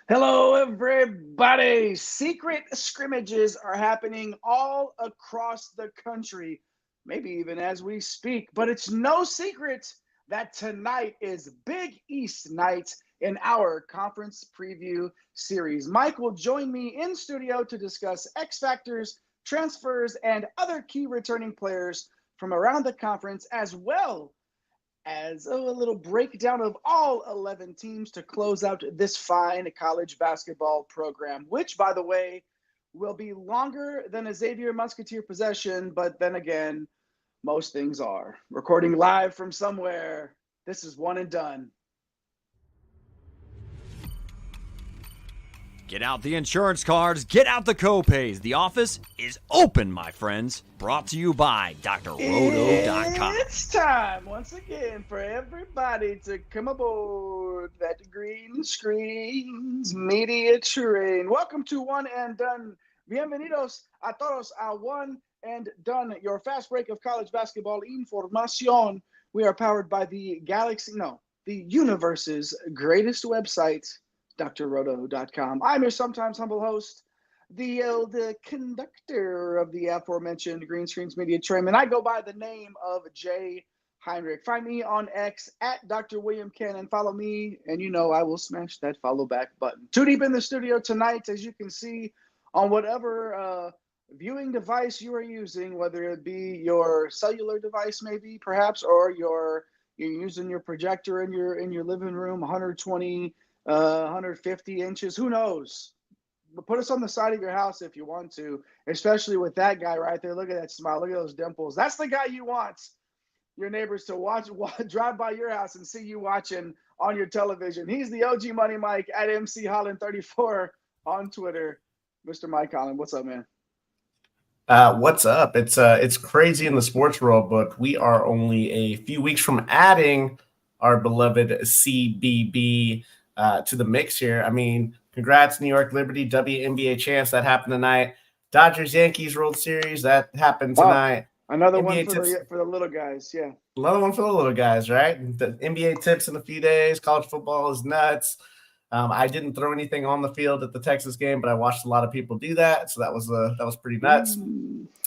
Hello, everybody. Secret scrimmages are happening all across the country, maybe even as we speak. But it's no secret that tonight is Big East night in our conference preview series. Mike will join me in studio to discuss X factors, transfers, and other key returning players from around the conference, as well as a little breakdown of all 11 teams to close out this fine college basketball program, which, by the way, will be longer than a Xavier Musketeer possession, but then again, most things are. Recording live from somewhere, this is One and Done. Get out the insurance cards, get out the copays. The office is open, my friends. Brought to you by drroto.com. It's time once again for everybody to come aboard that green screens media train. Welcome to One and Done. Bienvenidos a todos a One and Done, your fast break of college basketball information. We are powered by the universe's greatest website, drroto.com. I'm your sometimes humble host, the conductor of the aforementioned Green Screens Media Trim, and I go by the name of Jay Heinrich. Find me on X at Dr. William Cannon. Follow me, and you know I will smash that follow back button. Too deep in the studio tonight, as you can see on whatever viewing device you are using, whether it be your cellular device, maybe perhaps, or you're using your projector in your living room, 120, 150 inches, who knows? But put us on the side of your house if you want to, especially with that guy right there. Look at that smile. Look at those dimples. That's the guy you want your neighbors to drive by your house and see you watching on your television. He's the OG Money Mike at MC Holland 34 on Twitter. Mr. Mike Holland, what's up, man? What's up? It's crazy in the sports world, but we are only a few weeks from adding our beloved CBB to the mix here. I mean, congrats, New York Liberty, WNBA champs. That happened tonight. Dodgers Yankees World Series. That happened tonight. Another NBA one for the little guys. Yeah. Another one for the little guys, right? The NBA tips in a few days. College football is nuts. I didn't throw anything on the field at the Texas game, but I watched a lot of people do that, so that was pretty nuts.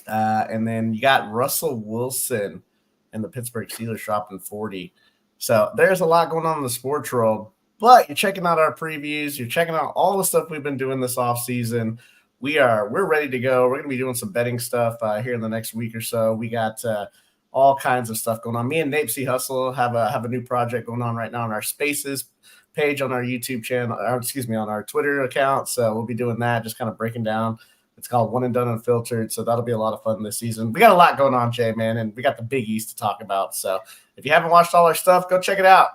And then you got Russell Wilson and the Pittsburgh Steelers dropping 40. So there's a lot going on in the sports world. But you're checking out our previews. You're checking out all the stuff we've been doing this offseason. We're ready to go. We're going to be doing some betting stuff here in the next week or so. We got all kinds of stuff going on. Me and Nate C. Hustle have a new project going on right now on our Spaces page on our YouTube channel, on our Twitter account. So we'll be doing that, just kind of breaking down. It's called One and Done Unfiltered. So that'll be a lot of fun this season. We got a lot going on, Jay, man, and we got the Big East to talk about. So if you haven't watched all our stuff, go check it out.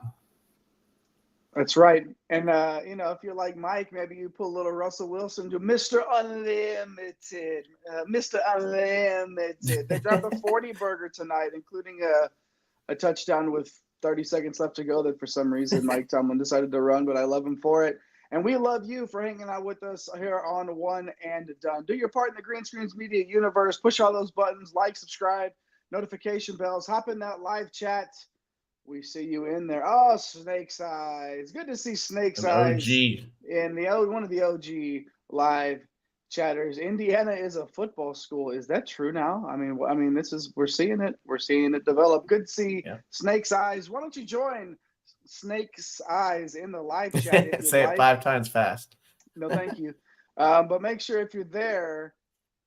That's right. And, if you're like Mike, maybe you pull a little Russell Wilson to Mr. Unlimited. Mr. Unlimited. They dropped a 40 burger tonight, including a touchdown with 30 seconds left to go that for some reason Mike Tomlin decided to run, but I love him for it. And we love you for hanging out with us here on One and Done. Do your part in the Green Screens Media universe. Push all those buttons, like, subscribe, notification bells, hop in that live chat. We see you in there. Oh, Snake's Eyes. Good to see Snake's Eyes in one of the OG live chatters. Indiana is a football school. Is that true now? I mean, we're seeing it. We're seeing it develop. Good to see Snake's Eyes. Why don't you join Snake's Eyes in the live chat? Say it 5 times fast. No, thank you. But make sure if you're there,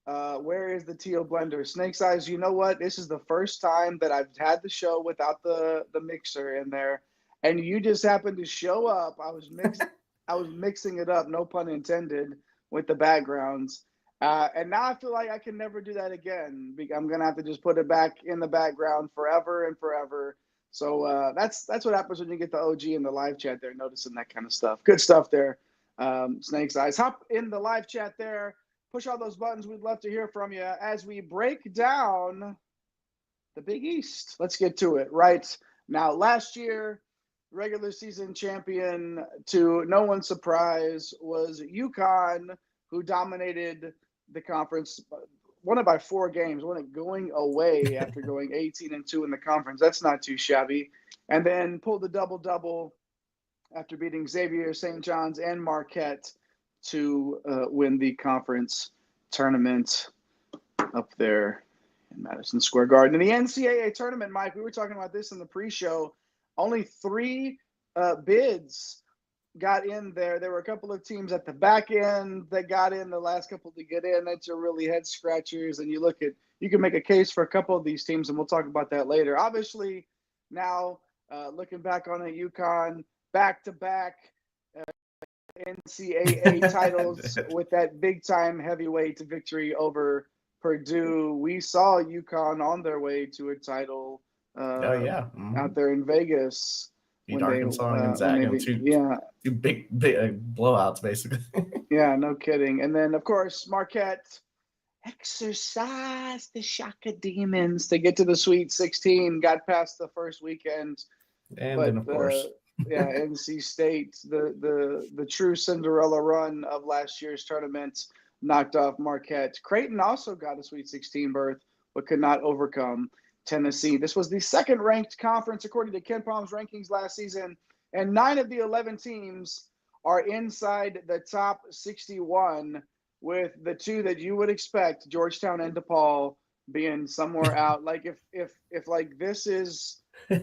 where is the Teal blender? Snake's Eyes, you know what? This is the first time that I've had the show without the mixer in there, and you just happened to show up. I was mixing it up, no pun intended, with the backgrounds. And now I feel like I can never do that again. I'm gonna have to just put it back in the background forever and forever. So that's what happens when you get the OG in the live chat there, noticing that kind of stuff. Good stuff there. Snake's Eyes. Hop in the live chat there. Push all those buttons. We'd love to hear from you as we break down the Big East. Let's get to it right now. Last year, regular season champion, to no one's surprise, was UConn, who dominated the conference, won it by 4 games, won it going away after going 18-2 in the conference. That's not too shabby. And then pulled the double-double after beating Xavier, St. John's, and Marquette to win the conference tournament up there in Madison Square Garden. In the NCAA tournament, Mike, we were talking about this in the pre-show. Only 3 bids got in there. There were a couple of teams at the back end that got in, the last couple to get in. That's your really head scratchers. And you can make a case for a couple of these teams, and we'll talk about that later. Obviously, now looking back on it, UConn back-to-back NCAA titles with that big-time heavyweight victory over Purdue. We saw UConn on their way to a title out there in Vegas. Beat Arkansas and Gonzaga in two big blowouts, basically. Yeah, no kidding. And then, of course, Marquette exercised the Shaka Demons to get to the Sweet 16, got past the first weekend. And then, of course, NC State, the true Cinderella run of last year's tournament, knocked off Marquette. Creighton also got a Sweet 16 berth, but could not overcome Tennessee. This was the second-ranked conference according to KenPom's rankings last season, and 9 of the 11 teams are inside the top 61, with the 2 that you would expect, Georgetown and DePaul, being somewhere out. Like if like this is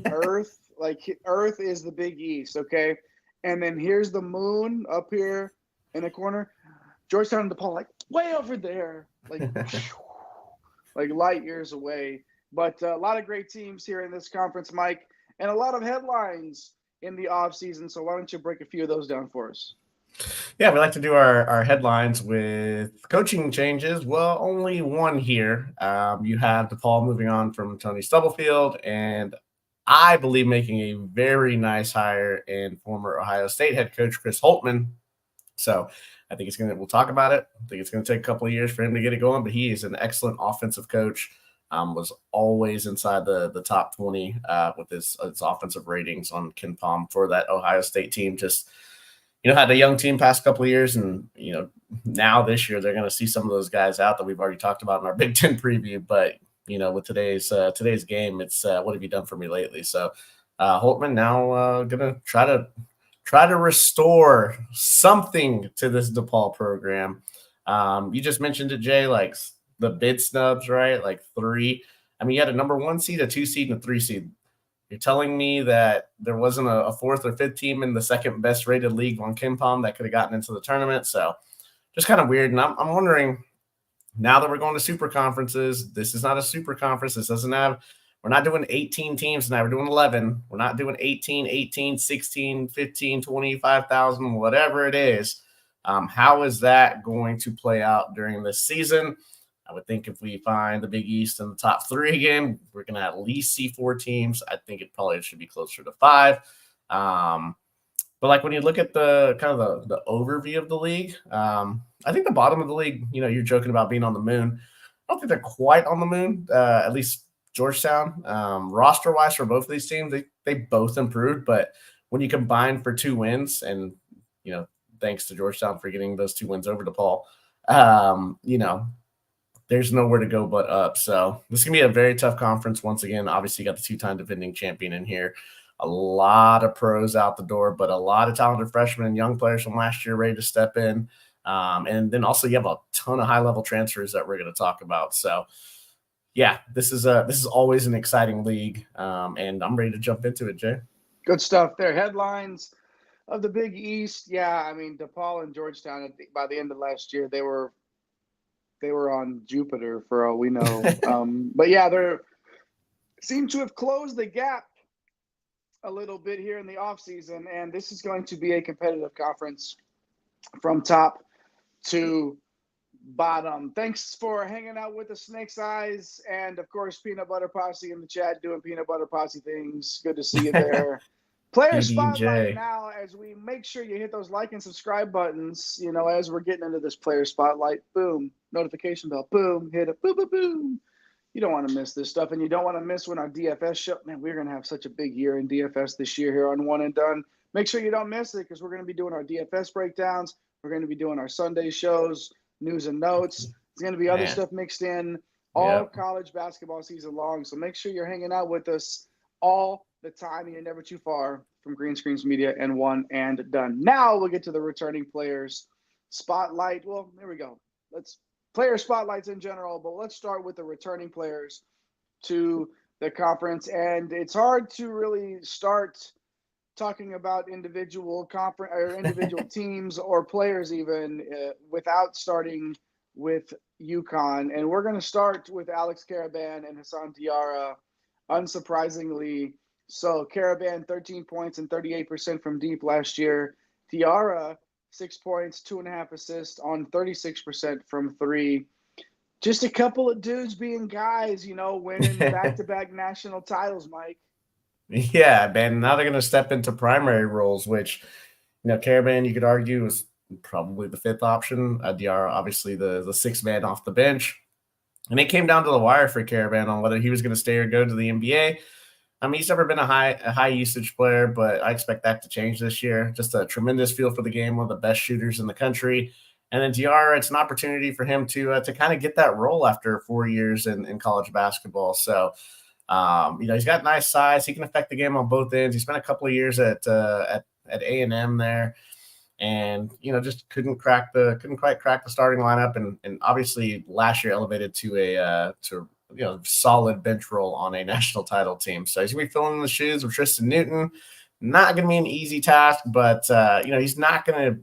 Earth, like Earth is the Big East, okay? And then here's the moon up here in the corner. Georgetown and DePaul, like way over there, like like light years away. But a lot of great teams here in this conference, Mike, and a lot of headlines in the offseason. So why don't you break a few of those down for us? Yeah, we like to do our headlines with coaching changes. Well, only one here. You have DePaul moving on from Tony Stubblefield, and I believe making a very nice hire in former Ohio State head coach Chris Holtmann. So I think we'll talk about it. I think it's going to take a couple of years for him to get it going, but he is an excellent offensive coach. Was always inside the top 20 with his offensive ratings on KenPom for that Ohio State team. Just, had a young team past couple of years, and, now this year they're going to see some of those guys out that we've already talked about in our Big Ten preview. But, with today's game, it's what have you done for me lately? So Holtmann now going to try to restore something to this DePaul program. You just mentioned it, Jay, like the bid snubs, right? Like 3. I mean, you had a number 1 seed, a 2 seed, and a 3 seed. You're telling me that there wasn't a 4th or 5th team in the second best rated league on KenPom that could have gotten into the tournament. So just kind of weird. And I'm wondering, now that we're going to super conferences, this is not a super conference. We're not doing 18 teams tonight. We're doing 11. We're not doing 18, 16, 15, 25,000, whatever it is. How is that going to play out during this season? I would think if we find the Big East in the top 3 again, we're going to at least see 4 teams. I think it probably should be closer to 5. But like when you look at the kind of the overview of the league, I think the bottom of the league, you're joking about being on the moon. I don't think they're quite on the moon, at least Georgetown. Roster-wise for both of these teams, they both improved. But when you combine for 2 wins, and, thanks to Georgetown for getting those 2 wins over DePaul, there's nowhere to go but up. So this is going to be a very tough conference. Once again, obviously you got the 2-time defending champion in here. A lot of pros out the door, but a lot of talented freshmen and young players from last year ready to step in. And then also you have a ton of high-level transfers that we're going to talk about. So, yeah, this is always an exciting league, and I'm ready to jump into it, Jay. Good stuff there. Headlines of the Big East. Yeah, I mean, DePaul and Georgetown, by the end of last year, they were on Jupiter for all we know. But yeah, they seem to have closed the gap a little bit here in the offseason, and this is going to be a competitive conference from top to bottom. Thanks for hanging out with the Snake's Eyes, and of course, Peanut Butter Posse in the chat doing Peanut Butter Posse things. Good to see you there. Player Spotlight now, as we make sure you hit those like and subscribe buttons, as we're getting into this Player Spotlight. Boom, notification bell, boom, hit it, boom, boom, boom. You don't want to miss this stuff, and you don't want to miss when our DFS show. Man, we're going to have such a big year in DFS this year here on One and Done. Make sure you don't miss it, because we're going to be doing our DFS breakdowns. We're going to be doing our Sunday shows, news and notes. There's going to be other stuff mixed in all college basketball season long. So make sure you're hanging out with us all the time. You're never too far from Green Screens Media, and one and done. Now we'll get to the returning players spotlight. Well, there we go. Let's player spotlights in general, but let's start with the returning players to the conference. And it's hard to really start talking about individual conference or individual teams or players even without starting with UConn. And we're going to start with Alex Karaban and Hassan Diarra, unsurprisingly. So Karaban, 13 points and 38% from deep last year. Diarra, 6 points, 2.5 assists on 36% from three. Just a couple of dudes being guys, winning back-to-back national titles, Mike. Yeah, man. Now they're going to step into primary roles, which, Karaban, you could argue, is probably the fifth option. Diarra, obviously, the sixth man off the bench. And it came down to the wire for Karaban on whether he was going to stay or go to the NBA. I mean, he's never been a high usage player, but I expect that to change this year. Just a tremendous feel for the game, one of the best shooters in the country. And then Diarra, it's an opportunity for him to kind of get that role after 4 years in college basketball. So, he's got nice size. He can affect the game on both ends. He spent a couple of years at A&M there, and just couldn't quite crack the starting lineup. And obviously last year elevated to a solid bench role on a national title team. So he's gonna be filling in the shoes of Tristan Newton. Not gonna be an easy task, but he's not gonna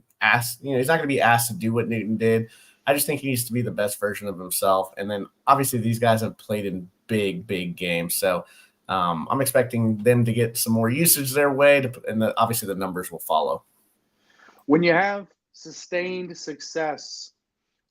be asked to do what Newton did. I just think he needs to be the best version of himself. And then obviously these guys have played in big games. So I'm expecting them to get some more usage their way, and obviously the numbers will follow. When you have sustained success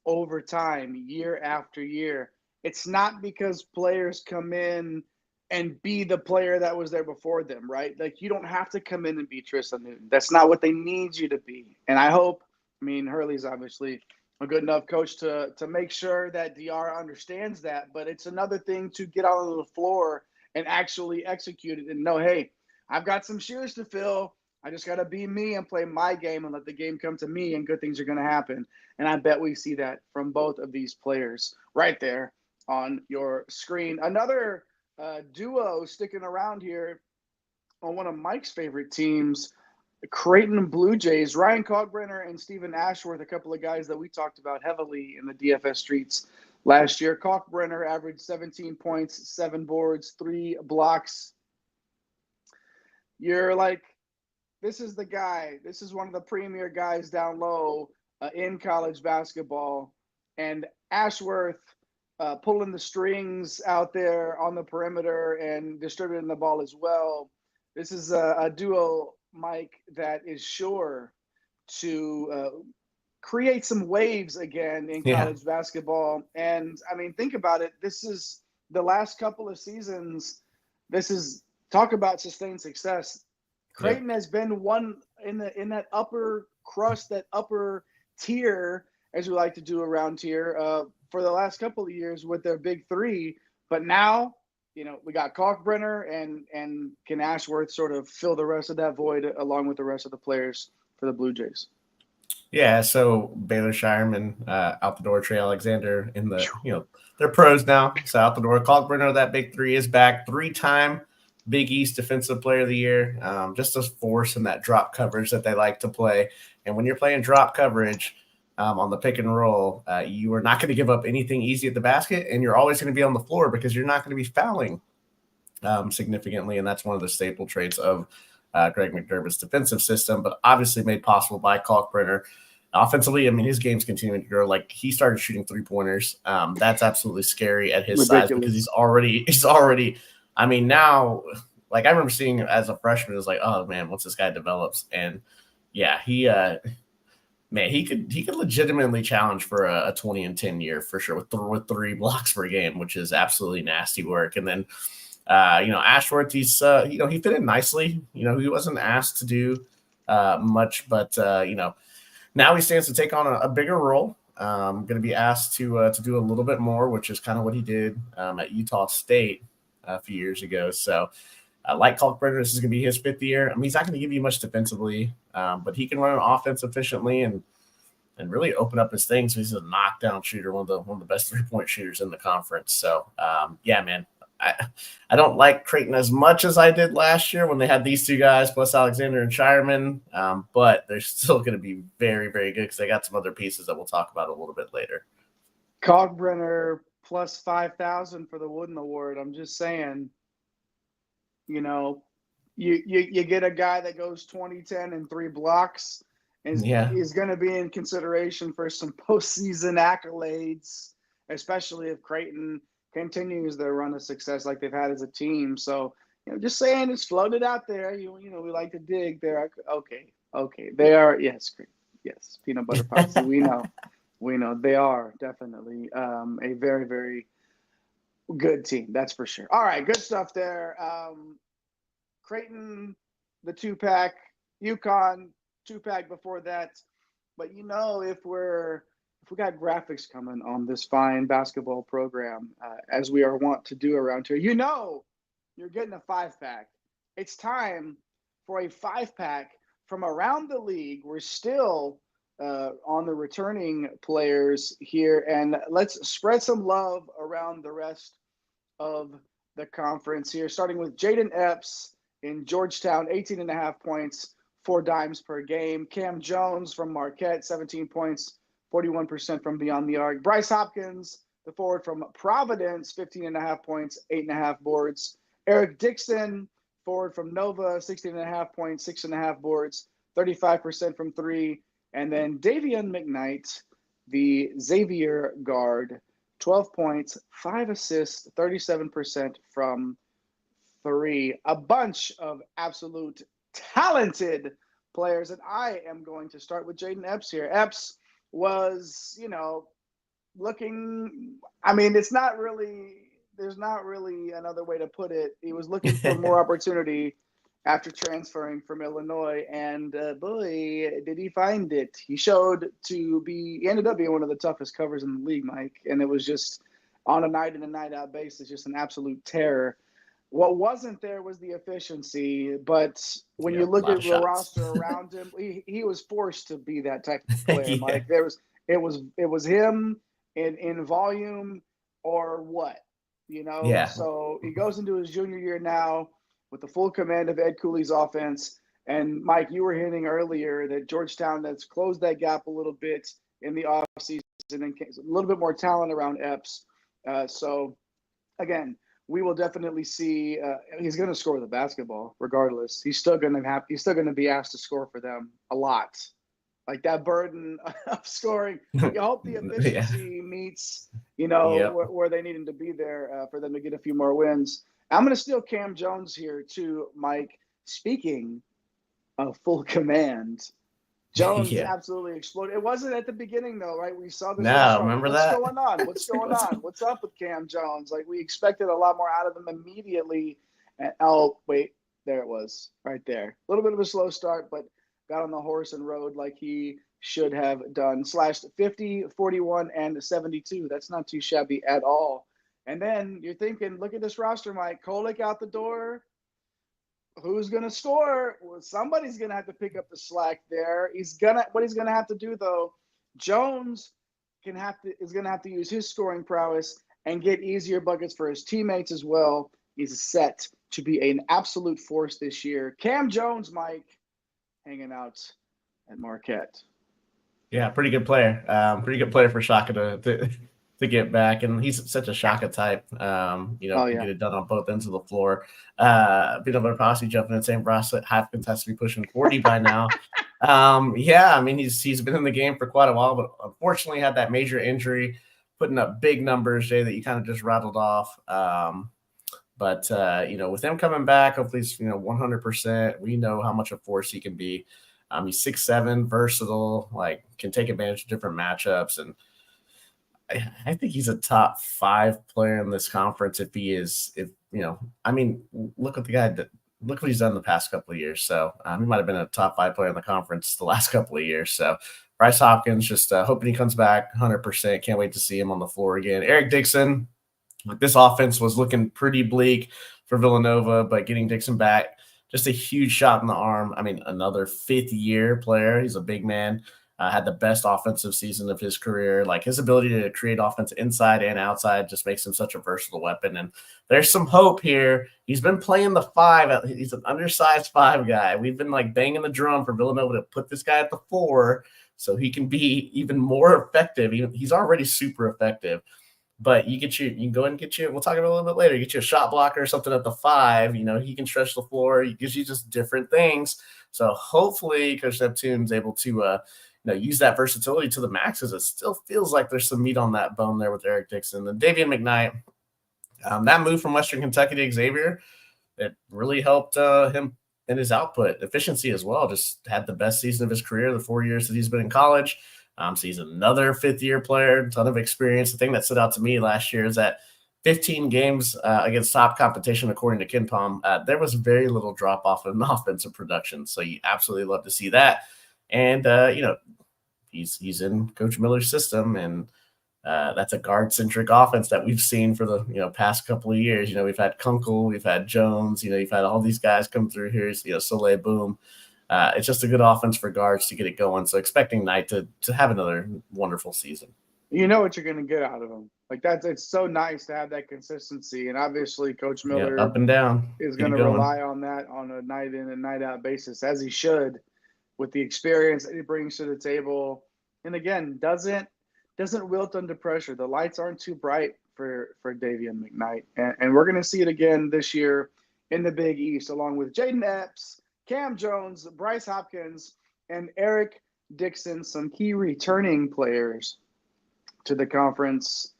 over time, year after year, it's not because players come in and be the player that was there before them, right? Like, you don't have to come in and be Tristan Newton. That's not what they need you to be. And I hope, Hurley's obviously a good enough coach to make sure that Diarra understands that. But it's another thing to get out on the floor and actually execute it and know, hey, I've got some shoes to fill. I just got to be me and play my game and let the game come to me, and good things are going to happen. And I bet we see that from both of these players right there on your screen. Another duo sticking around here on one of Mike's favorite teams, Creighton Blue Jays. Ryan Kalkbrenner and Stephen Ashworth, a couple of guys that we talked about heavily in the DFS streets last year. Kalkbrenner averaged 17 points, 7 boards, 3 blocks. You're like, this is the guy. This is one of the premier guys down low in college basketball. And Ashworth pulling the strings out there on the perimeter and distributing the ball as well. This is a duo, Mike, that is sure to create some waves again in college basketball. And think about it. This is the last couple of seasons. This is talk about sustained success. Creighton has been one in that upper crust, that upper tier, as we like to do around here, for the last couple of years with their big three. But now, we got Kalkbrenner and can Ashworth sort of fill the rest of that void along with the rest of the players for the Blue Jays. Yeah, so Baylor Shireman out the door, Trey Alexander in the, they're pros now. So out the door. Kalkbrenner, that big three, is back. 3-time Big East Defensive Player of the Year. Just a force in that drop coverage that they like to play. And when you're playing drop coverage on the pick and roll, you are not going to give up anything easy at the basket, and you're always going to be on the floor because you're not going to be fouling significantly. And that's one of the staple traits of Greg McDermott's defensive system, but obviously made possible by Kalkbrenner. Offensively, his game's continuing to grow. Like, he started shooting 3-pointers. That's absolutely scary at his size because he's already. Now, like, I remember seeing him as a freshman, it was like, oh man, once this guy develops, and yeah, he could legitimately challenge for a 20 and 10 year for sure with 3 blocks per game, which is absolutely nasty work. And then, Ashworth, he's he fit in nicely. He wasn't asked to do much, but now he stands to take on a bigger role. Going to be asked to do a little bit more, which is kind of what he did at Utah State a few years ago. So, like Kalkbrenner, this is going to be his 5th year. He's not going to give you much defensively, but he can run an offense efficiently and really open up his things. So he's a knockdown shooter, one of the best 3-point shooters in the conference. So, yeah, man, I don't like Creighton as much as I did last year when they had these two guys plus Alexander and Shireman, but they're still going to be very, very good because they got some other pieces that we'll talk about a little bit later. Kalkbrenner plus 5,000 for the Wooden Award. I'm just saying, you get a guy that goes 20-10 and 3 blocks and is going to be in consideration for some postseason accolades, especially if Creighton continues their run of success like they've had as a team. So, just saying, it's floated out there. We like to dig there. Okay. They are, yes, great. Yes, peanut butter posse. We know they are definitely a very, very good team. That's for sure. All right, good stuff there. Creighton, the 2-pack, UConn, 2-pack before that. But if we got graphics coming on this fine basketball program, as we are wont to do around here, you're getting a 5-pack. It's time for a 5-pack from around the league. We're still on the returning players here, and let's spread some love around the rest of the conference here, starting with Jaden Epps in Georgetown, 18.5 points, 4 dimes per game. Cam Jones from Marquette, 17 points, 41% from beyond the arc. Bryce Hopkins, the forward from Providence, 15.5 points, 8.5 boards. Eric Dixon, forward from Nova, 16.5 points, 6.5 boards, 35% from 3. And then Davion McKnight, the Xavier guard, 12 points, 5 assists, 37% from 3. A bunch of absolute talented players. And I am going to start with Jaden Epps here. Epps was, looking, there's not really another way to put it. He was looking for more opportunity after transferring from Illinois, and boy, did he find it. He ended up being one of the toughest covers in the league, Mike, and it was just on a night in and night out basis, just an absolute terror. What wasn't there was the efficiency, but when you look at the roster around him, he was forced to be that type of player, Mike. It was him in volume or what, So he goes into his junior year now with the full command of Ed Cooley's offense. And Mike, you were hinting earlier that Georgetown has closed that gap a little bit in the offseason and a little bit more talent around Epps. So again, we will definitely see. He's going to score the basketball regardless. He's still going to be asked to score for them a lot. Like that burden of scoring. You hope the efficiency meets, where they need him to be there for them to get a few more wins. I'm going to steal Cam Jones here too, Mike. Speaking of full command, Jones absolutely exploded. It wasn't at the beginning though, right? We saw this. No, remember that? What's going on? What's up with Cam Jones? Like we expected a lot more out of him immediately. And there it was, right there. A little bit of a slow start, but got on the horse and rode like he should have done. Slashed 50, 41, and 72. That's not too shabby at all. And then you're thinking, look at this roster, Mike. Kolek out the door. Who's going to score? Well, somebody's going to have to pick up the slack there. What he's going to have to do, though, Jones is going to have to use his scoring prowess and get easier buckets for his teammates as well. He's set to be an absolute force this year. Cam Jones, Mike, hanging out at Marquette. Yeah, pretty good player. Pretty good player for Shaka to get back, and he's such a Shaka type. Get it done on both ends of the floor. Peanut butter posse jumping in saying Ross Hopkins has to be pushing 40 by now. He's been in the game for quite a while, but unfortunately had that major injury, putting up big numbers, Jay, that you kind of just rattled off. But with him coming back, hopefully he's 100%. We know how much a force he can be. He's 6'7", versatile, can take advantage of different matchups, and I think he's a top 5 player in this conference. Look what the guy did. Look what he's done the past couple of years. So he might have been a top 5 player in the conference the last couple of years. So Bryce Hopkins, just hoping he comes back 100%. Can't wait to see him on the floor again. Eric Dixon, this offense was looking pretty bleak for Villanova, but getting Dixon back, just a huge shot in the arm. Another 5th-year player. He's a big man. had the best offensive season of his career. Like his ability to create offense inside and outside just makes him such a versatile weapon. And there's some hope here. He's been playing the 5. He's an undersized 5 guy. We've been like banging the drum for Villanova to put this guy at the 4 so he can be even more effective. He's already super effective. But you can go and get you, we'll talk about it a little bit later, get you a shot blocker or something at the 5. He can stretch the floor. He gives you just different things. So hopefully Coach Neptune's able to use that versatility to the max, as it still feels like there's some meat on that bone there with Eric Dixon. And Davian McKnight, that move from Western Kentucky to Xavier, it really helped him in his output. Efficiency as well. Just had the best season of his career the 4 years that he's been in college. So he's another fifth-year player, ton of experience. The thing that stood out to me last year is that 15 games against top competition, according to KenPom, there was very little drop-off in offensive production. So you absolutely love to see that. And, he's in Coach Miller's system, and that's a guard-centric offense that we've seen for the past couple of years. We've had Kunkel, we've had Jones, you've had all these guys come through here, Soleil Boom. It's just a good offense for guards to get it going. So expecting Knight to have another wonderful season. You know what you're going to get out of him. It's so nice to have that consistency. And obviously Coach Miller up and down is going to rely on that on a night in and night out basis, as he should, with the experience that he brings to the table. And again, doesn't wilt under pressure. The lights aren't too bright for Davian McKnight. And we're going to see it again this year in the Big East, along with Jaden Epps, Cam Jones, Bryce Hopkins, and Eric Dixon, some key returning players to the conference.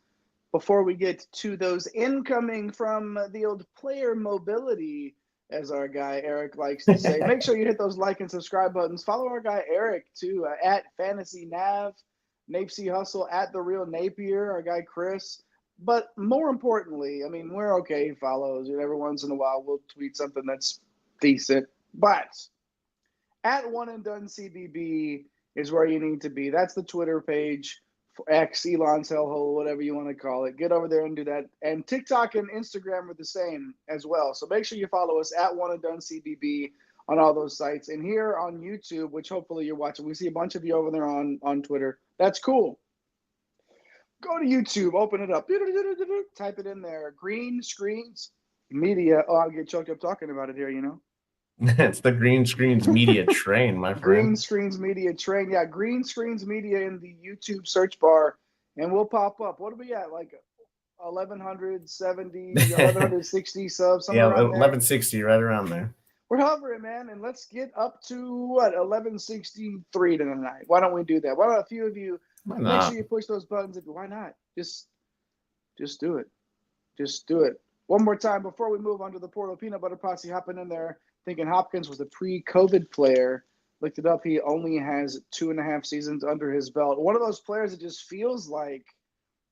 Before we get to those incoming from the old player mobility, as our guy Eric likes to say, make sure you hit those like and subscribe buttons. Follow our guy Eric too, at Fantasy Nav, Napesy Hustle, at The Real Napier, our guy Chris. But more importantly, we're okay follows. Every once in a while we'll tweet something that's decent. But at One and Done CBB is where you need to be. That's the Twitter page, for X, Elon's hellhole, whatever you want to call it. Get over there and do that. And TikTok and Instagram are the same as well. So make sure you follow us at One and Done CBB on all those sites. And here on YouTube, which hopefully you're watching, we see a bunch of you over there on Twitter. That's cool. Go to YouTube, open it up, type it in there. Green Screens Media. Oh, I'll get choked up talking about it here, It's the Green Screens Media train, my friend. Green Screens Media train. Yeah, Green Screens Media in the YouTube search bar, and we'll pop up. What are we at? Like 1,170, 1,160 subs? Yeah, 1,160, right around there. We're hovering, man, and let's get up to, 1,163 tonight. Why don't we do that? Why don't a few of you make sure you push those buttons? Why not? Just do it. Just do it. One more time before we move on to the portal. Peanut Butter Posse hopping in there, thinking Hopkins was a pre-COVID player. Looked it up. He only has 2.5 seasons under his belt. One of those players that just feels like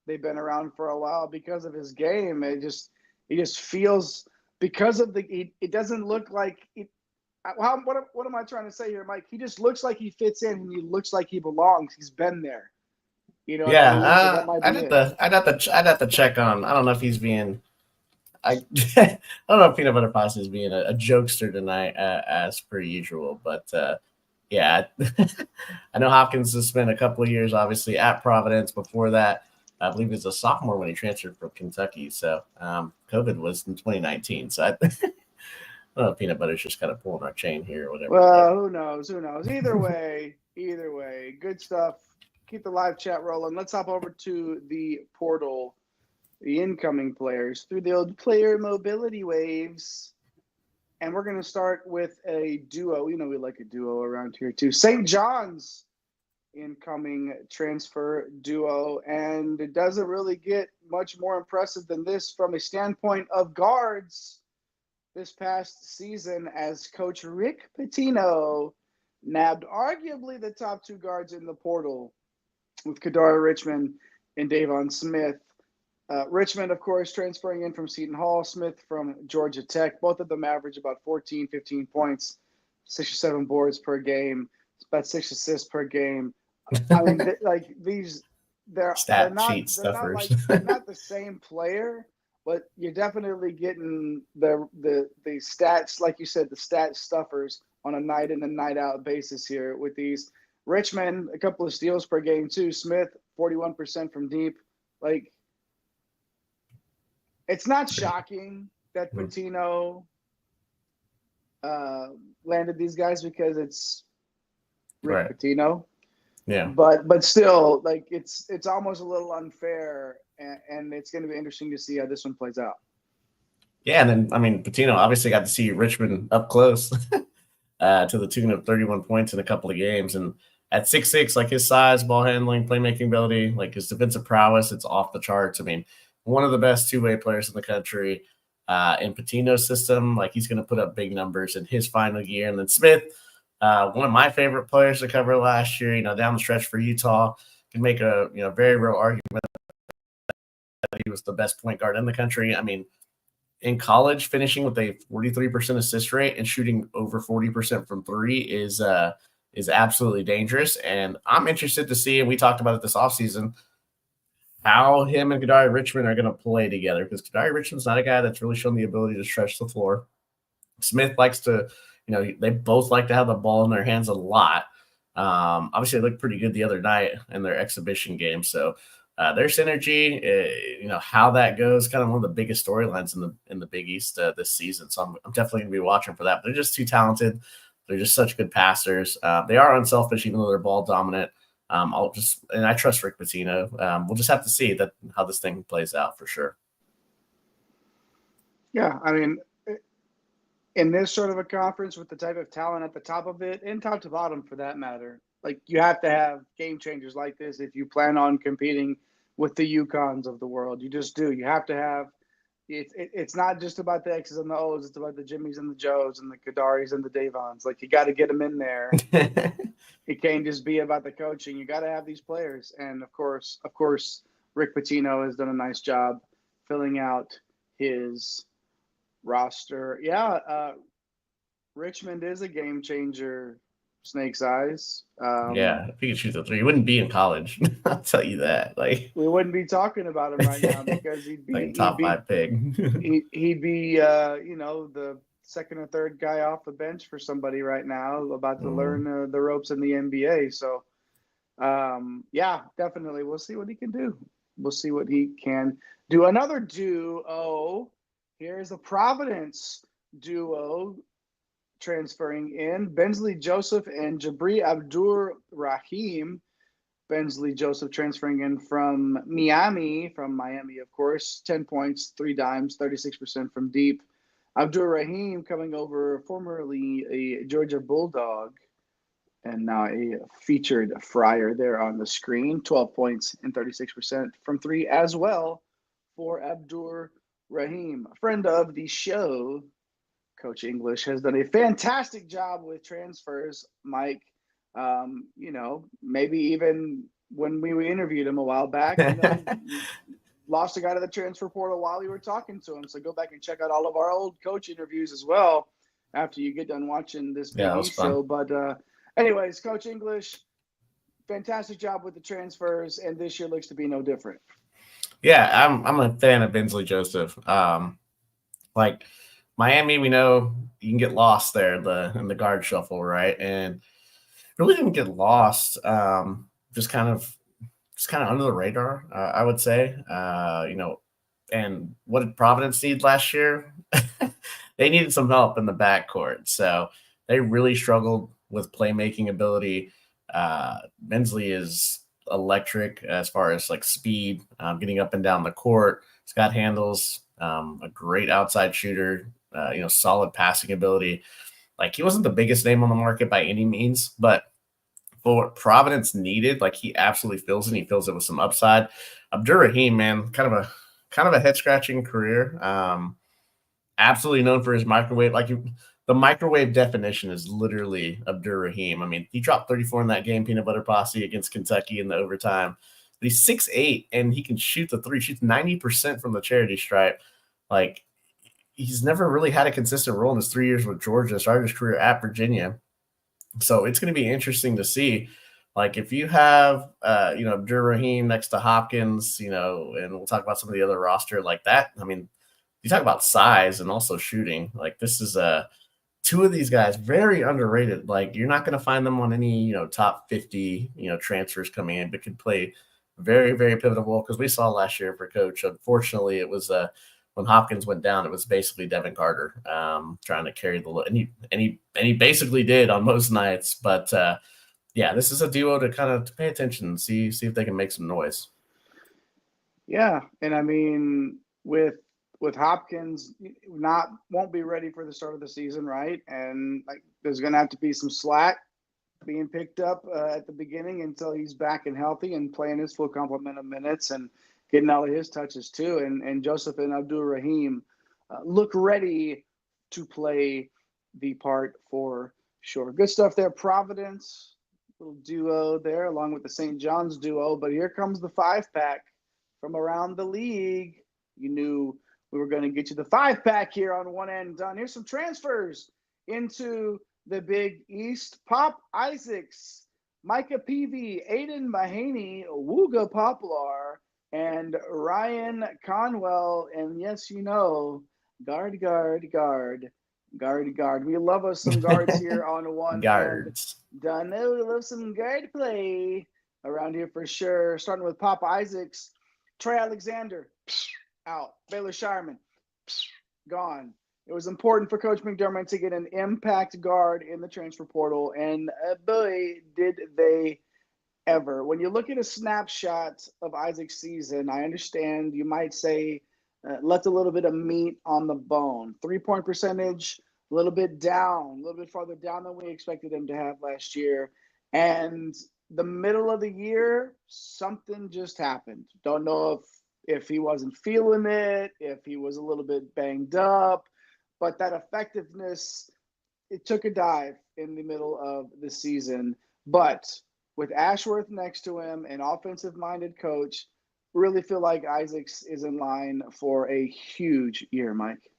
they've been around for a while because of his game. He just feels, because of it doesn't look like it. What am I trying to say here, Mike? He just looks like he fits in, and he looks like he belongs. He's been there. Yeah, I'd have to check on. I don't know if he's being. I don't know if Peanut Butter Pasta is being a jokester tonight, as per usual, but yeah, I know Hopkins has spent a couple of years, obviously, at Providence. Before that, I believe he was a sophomore when he transferred from Kentucky. So COVID was in 2019. So I don't know if Peanut Butter's just kind of pulling our chain here or whatever. Well, who knows? Either way, good stuff. Keep the live chat rolling. Let's hop over to the portal. The incoming players through the old player mobility waves. And we're going to start with a duo. We like a duo around here too. St. John's incoming transfer duo. And it doesn't really get much more impressive than this from a standpoint of guards this past season, as Coach Rick Pitino nabbed arguably the top 2 guards in the portal with Kadar Richmond and Davon Smith. Richmond, of course, transferring in from Seton Hall, Smith from Georgia Tech. Both of them average about 14, 15 points, 6 or 7 boards per game. It's about 6 assists per game. They're not the same player, but you're definitely getting the stats, like you said, the stat stuffers on a night in and night out basis here with these. Richmond, a couple of steals per game too. Smith, 41% from deep. Like, it's not shocking that Pitino landed these guys because it's Rick Pitino. Yeah. But still, like, it's almost a little unfair, and it's going to be interesting to see how this one plays out. Yeah, and then, I mean, Pitino obviously got to see Richmond up close to the tune of 31 points in a couple of games. And at 6'6", like, his size, ball handling, playmaking ability, like his defensive prowess, it's off the charts. I mean, one of the best two-way players in the country in Pitino's system. Like, he's going to put up big numbers in his final year. And then Smith, one of my favorite players to cover last year, down the stretch for Utah, can make a very real argument that he was the best point guard in the country. I mean, in college, finishing with a 43% assist rate and shooting over 40% from three is absolutely dangerous. And I'm interested to see, and we talked about it this offseason, how him and Kadari Richmond are going to play together, because Kadari Richmond's not a guy that's really shown the ability to stretch the floor. Smith likes to, they both like to have the ball in their hands a lot. Obviously, they looked pretty good the other night in their exhibition game. So their synergy, how that goes, kind of one of the biggest storylines in the Big East this season. So I'm definitely going to be watching for that. But they're just too talented. They're just such good passers. They are unselfish, even though they're ball dominant. And I trust Rick Pitino. We'll just have to see how this thing plays out for sure. Yeah, I mean, in this sort of a conference with the type of talent at the top of it, and top to bottom for that matter, like, you have to have game changers like this if you plan on competing with the UConns of the world. You just do. You have to have it's not just about the X's and the O's. It's about the Jimmys and the Joes and the Kadaris and the Davons. Like, you got to get them in there. It can't just be about the coaching. You got to have these players. And of course, Rick Pitino has done a nice job filling out his roster. Yeah, Richmond is a game changer. Snake's eyes. Yeah, if he could shoot the three, he wouldn't be in college. I'll tell you that. Like, we wouldn't be talking about him right now because he'd be like top five pick. he'd be the second or third guy off the bench for somebody right now, about to learn the ropes in the NBA. So, yeah, definitely, we'll see what he can do. We'll see what he can do. Another duo. Here's a Providence duo transferring in. Bensley Joseph and Jabri Abdur-Rahim. Bensley Joseph transferring in from Miami, of course. 10 points, 3 dimes, 36% from deep. Abdur-Rahim coming over, formerly a Georgia Bulldog, and now a featured Friar there on the screen. 12 points and 36% from three as well for Abdur-Rahim. A friend of the show, Coach English, has done a fantastic job with transfers, Mike. Maybe even when we interviewed him a while back, lost a guy to the transfer portal while we were talking to him. So go back and check out all of our old coach interviews as well after you get done watching this Big East show. But anyways, Coach English, fantastic job with the transfers, and this year looks to be no different. Yeah, I'm a fan of Bensley Joseph. Like, Miami, we know you can get lost there in the guard shuffle, right? And really didn't get lost. Just kind of under the radar, I would say. And what did Providence need last year? They needed some help in the backcourt, so they really struggled with playmaking ability. Bensley is electric as far as like speed, getting up and down the court. He's got handles, a great outside shooter. Solid passing ability. Like, he wasn't the biggest name on the market by any means, but for what Providence needed, like, he absolutely fills it. He fills it with some upside. Abdur-Rahim, man, kind of a head scratching career. Absolutely known for his microwave. Like, the microwave definition is literally Abdur-Rahim. I mean, he dropped 34 in that game, Peanut Butter Posse against Kentucky in the overtime. But he's 6'8", and he can shoot the three. Shoots 90% from the charity stripe. Like, he's never really had a consistent role in his 3 years with Georgia, started his career at Virginia. So it's going to be interesting to see, like, if you have, Abdur-Rahim next to Hopkins, and we'll talk about some of the other roster like that. I mean, you talk about size and also shooting. Like, this is two of these guys, very underrated. Like, you're not going to find them on any, top 50, transfers coming in, but could play very, very pivotal role, because we saw last year for Coach. Unfortunately, it was when Hopkins went down, it was basically Devin Carter trying to carry the load, and he basically did on most nights. But yeah, this is a duo to kind of pay attention and see if they can make some noise. Yeah, and I mean, with Hopkins won't be ready for the start of the season, right? And like, there's going to have to be some slack being picked up at the beginning until he's back and healthy and playing his full complement of minutes and getting all of his touches too. And Joseph and Abdul Rahim look ready to play the part for sure. Good stuff there. Providence, little duo there, along with the St. John's duo. But here comes the 5-pack from around the league. You knew we were going to get you the 5-pack here on one end done. Here's some transfers into the Big East. Pop Isaacs, Micah Peavy, Aiden Mahaney, Wooga Poplar, and Ryan Conwell. And yes, guard. We love us some guards here on one guards. end done. We love some guard play around here for sure. Starting with Pop Isaacs. Trey Alexander, out. Baylor Shireman, gone. It was important for Coach McDermott to get an impact guard in the transfer portal, and boy, did they ever. When you look at a snapshot of Isaac's season, I understand you might say left a little bit of meat on the bone. 3-point percentage, a little bit farther down than we expected him to have last year. And the middle of the year, something just happened. Don't know if he wasn't feeling it, if he was a little bit banged up, but that effectiveness, it took a dive in the middle of the season. But with Ashworth next to him, an offensive-minded coach, really feel like Isaacs is in line for a huge year, Mike.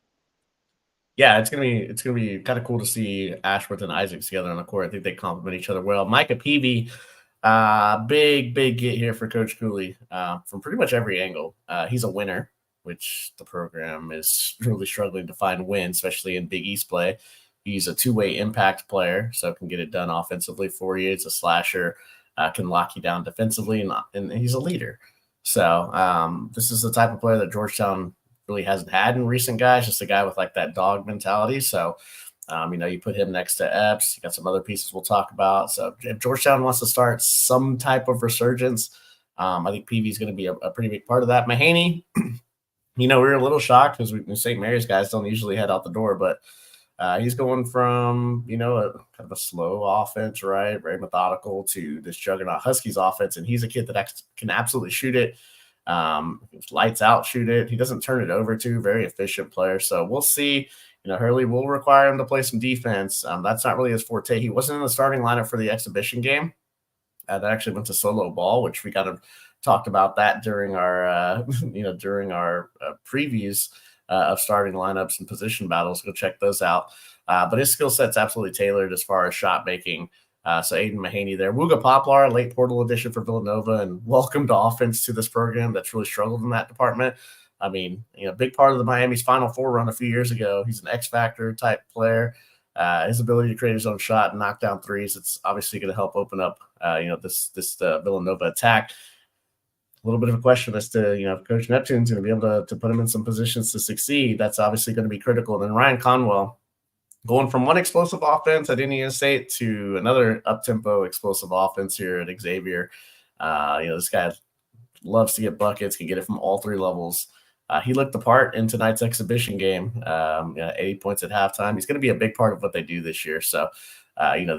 Yeah, it's gonna be kind of cool to see Ashworth and Isaacs together on the court. I think they complement each other well. Micah Peavy, big get here for Coach Cooley from pretty much every angle. He's a winner, which the program is really struggling to find wins, especially in Big East play. He's a two-way impact player, so can get it done offensively for you. He's a slasher, can lock you down defensively, and he's a leader. So this is the type of player that Georgetown really hasn't had in recent guys, just a guy with like that dog mentality. So, you put him next to Epps. You got some other pieces we'll talk about. So if Georgetown wants to start some type of resurgence, I think PV is going to be a pretty big part of that. Mahaney, we were a little shocked because St. Mary's guys don't usually head out the door, but he's going from, a kind of a slow offense, right? Very methodical, to this juggernaut Huskies offense. And he's a kid that can absolutely shoot it. Lights out, shoot it. He doesn't turn it over to. Very efficient player. So we'll see. Hurley will require him to play some defense. That's not really his forte. He wasn't in the starting lineup for the exhibition game. That actually went to solo ball, which we kind of talked about that during our, previews of starting lineups and position battles. Go check those out. But his skill set's absolutely tailored as far as shot making. So Aiden Mahaney there. Wooga Poplar, late portal addition for Villanova, and welcome to offense to this program that's really struggled in that department. I mean, big part of the Miami's Final Four run a few years ago. He's an X-factor type player. His ability to create his own shot and knock down threes, it's obviously going to help open up, this Villanova attack. A little bit of a question as to, if Coach Neptune's going to be able to put him in some positions to succeed. That's obviously going to be critical. And then Ryan Conwell, going from one explosive offense at Indiana State to another up-tempo explosive offense here at Xavier. This guy loves to get buckets, can get it from all three levels. He looked the part in tonight's exhibition game, 80 points at halftime. He's going to be a big part of what they do this year. So,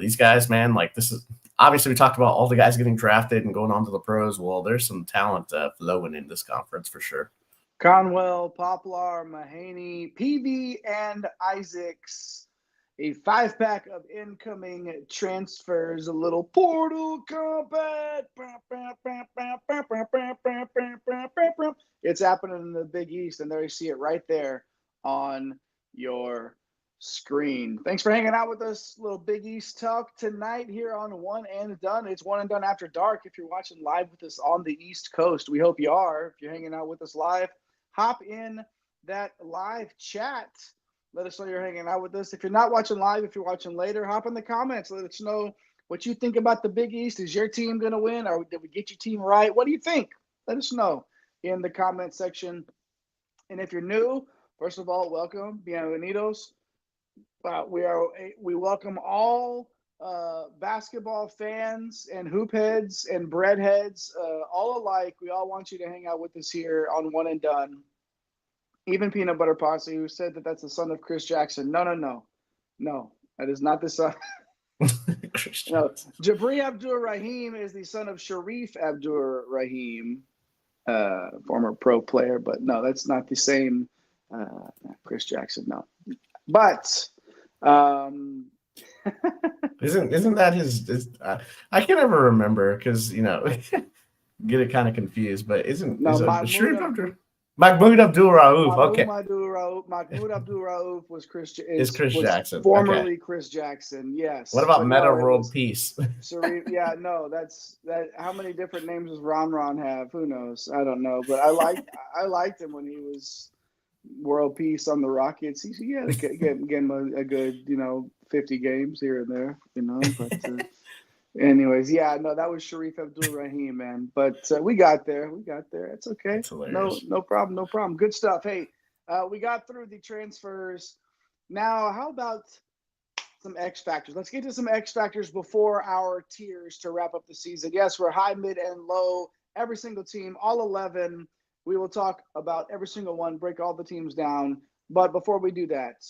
these guys, man, like, this is obviously, we talked about all the guys getting drafted and going on to the pros. Well, there's some talent flowing in this conference for sure. Conwell, Poplar, Mahaney, PV, and Isaacs. A 5-pack of incoming transfers, a little portal combat. It's happening in the Big East, and there you see it right there on your screen. Thanks for hanging out with us. Little Big East talk tonight here on One and Done. It's One and Done After Dark. If you're watching live with us on the East Coast, we hope you are. If you're hanging out with us live, hop in that live chat. Let us know you're hanging out with us. If you're not watching live, if you're watching later, hop in the comments. Let us know what you think about the Big East. Is your team going to win, or did we get your team right? What do you think? Let us know in the comment section. And if you're new, first of all, welcome. Bienvenidos. We welcome all basketball fans and hoop heads and bread heads, all alike. We all want you to hang out with us here on One and Done. Even Peanut Butter Posse, who said that that's the son of Chris Jackson. No, that is not the son. No, Jabri Abdur-Rahim is the son of Sharif Abdur-Rahim, former pro player. But no, that's not the same Chris Jackson. No, but isn't that his I can't ever remember because get it kind of confused. But isn't Sharif Abdur? Mahmoud Abdul-Rauf. Okay. Mahmoud Abdul-Rauf was Chris Jackson. Formerly okay. Chris Jackson, yes. What about Meta World Peace? Yeah, no, that's that. How many different names does Ron have? Who knows? I don't know. But I liked him when he was World Peace on the Rockets. He had a good 50 games here and there, But anyways, yeah, no, that was Sharif Abdur-Rahim, man. But we got there. It's okay. No problem. Good stuff. Hey, we got through the transfers. Now, how about some X factors? Let's get to some X factors before our tiers to wrap up the season. Yes, we're high, mid, and low. Every single team, all 11. We will talk about every single one, break all the teams down. But before we do that,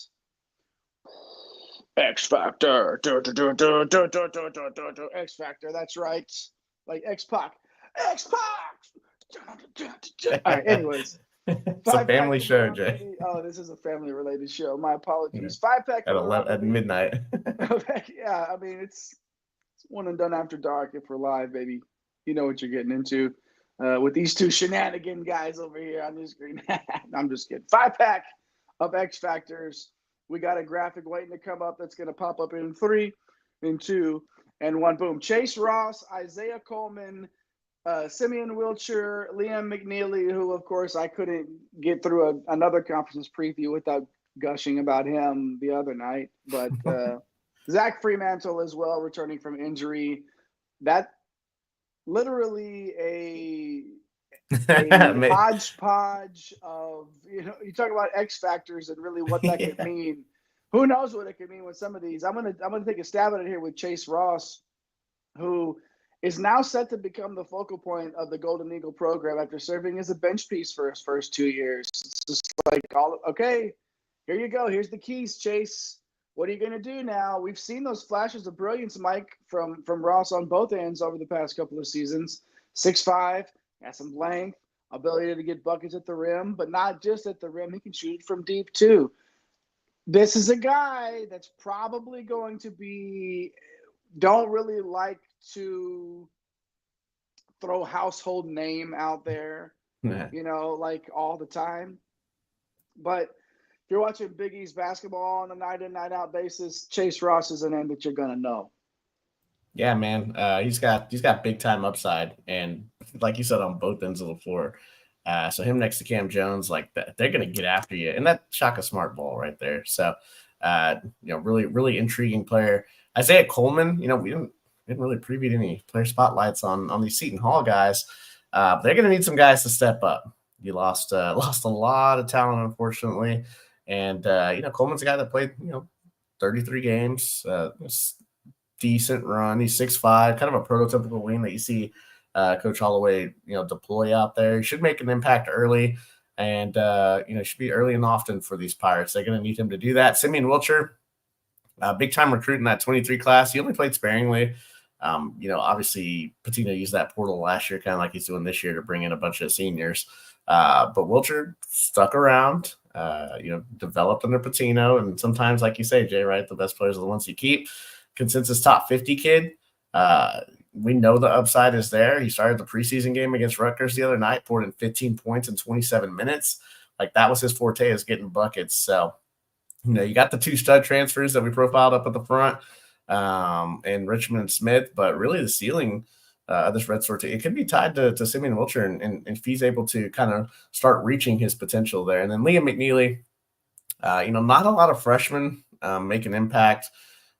X Factor. X Factor, that's right. Like X-Pac. All right, anyways. It's a family show, Jay. Oh, this is a family-related show. My apologies. 5-pack at midnight. Yeah, I mean, it's One and Done after dark if we're live, baby. You know what you're getting into with these two shenanigan guys over here on the screen. I'm just kidding. 5-pack of X Factors. We got a graphic waiting to come up that's going to pop up in 3, in 2, and 1. Boom. Chase Ross, Isaiah Coleman, Simeon Wilcher, Liam McNeely, who, of course, I couldn't get through another conference preview without gushing about him the other night. But Zach Fremantle as well, returning from injury. That literally a hodgepodge of, you talk about X factors and really what that could mean. Who knows what it could mean with some of these? I'm gonna take a stab at it here with Chase Ross, who is now set to become the focal point of the Golden Eagle program after serving as a bench piece for his first 2 years. It's just like, okay, here you go. Here's the keys, Chase. What are you gonna do now? We've seen those flashes of brilliance, Mike, from Ross on both ends over the past couple of seasons. 6'5". Has some length, ability to get buckets at the rim, but not just at the rim. He can shoot from deep too. This is a guy that's probably going to be, don't really like to throw household name out there, like all the time. But if you're watching Big East basketball on a night in, night out basis, Chase Ross is a name that you're going to know. Yeah, man. He's got big time upside, and like you said, on both ends of the floor. So him next to Cam Jones, like that, they're going to get after you, and that Shaka Smart ball right there. So, really intriguing player. Isaiah Coleman. We didn't really preview any player spotlights on these Seton Hall guys. They're going to need some guys to step up. You lost a lot of talent, unfortunately, and Coleman's a guy that played 33 games. Decent run. He's 6'5", kind of a prototypical wing that you see Coach Holloway, deploy out there. He should make an impact early, and should be early and often for these Pirates. They're going to need him to do that. Simeon Wilcher, big time recruit in that 23 class. He only played sparingly. Obviously Patino used that portal last year, kind of like he's doing this year, to bring in a bunch of seniors. But Wilcher stuck around, developed under Patino, and sometimes, like you say, Jay, right, the best players are the ones you keep. Consensus top 50 kid. We know the upside is there. He started the preseason game against Rutgers the other night, poured in 15 points in 27 minutes. Like, that was his forte, is getting buckets. So, you got the 2 stud transfers that we profiled up at the front, and Richmond and Smith, but really the ceiling of this red sword, it could be tied to Simeon Wilcher, and if he's able to kind of start reaching his potential there. And then Liam McNeely, Not a lot of freshmen make an impact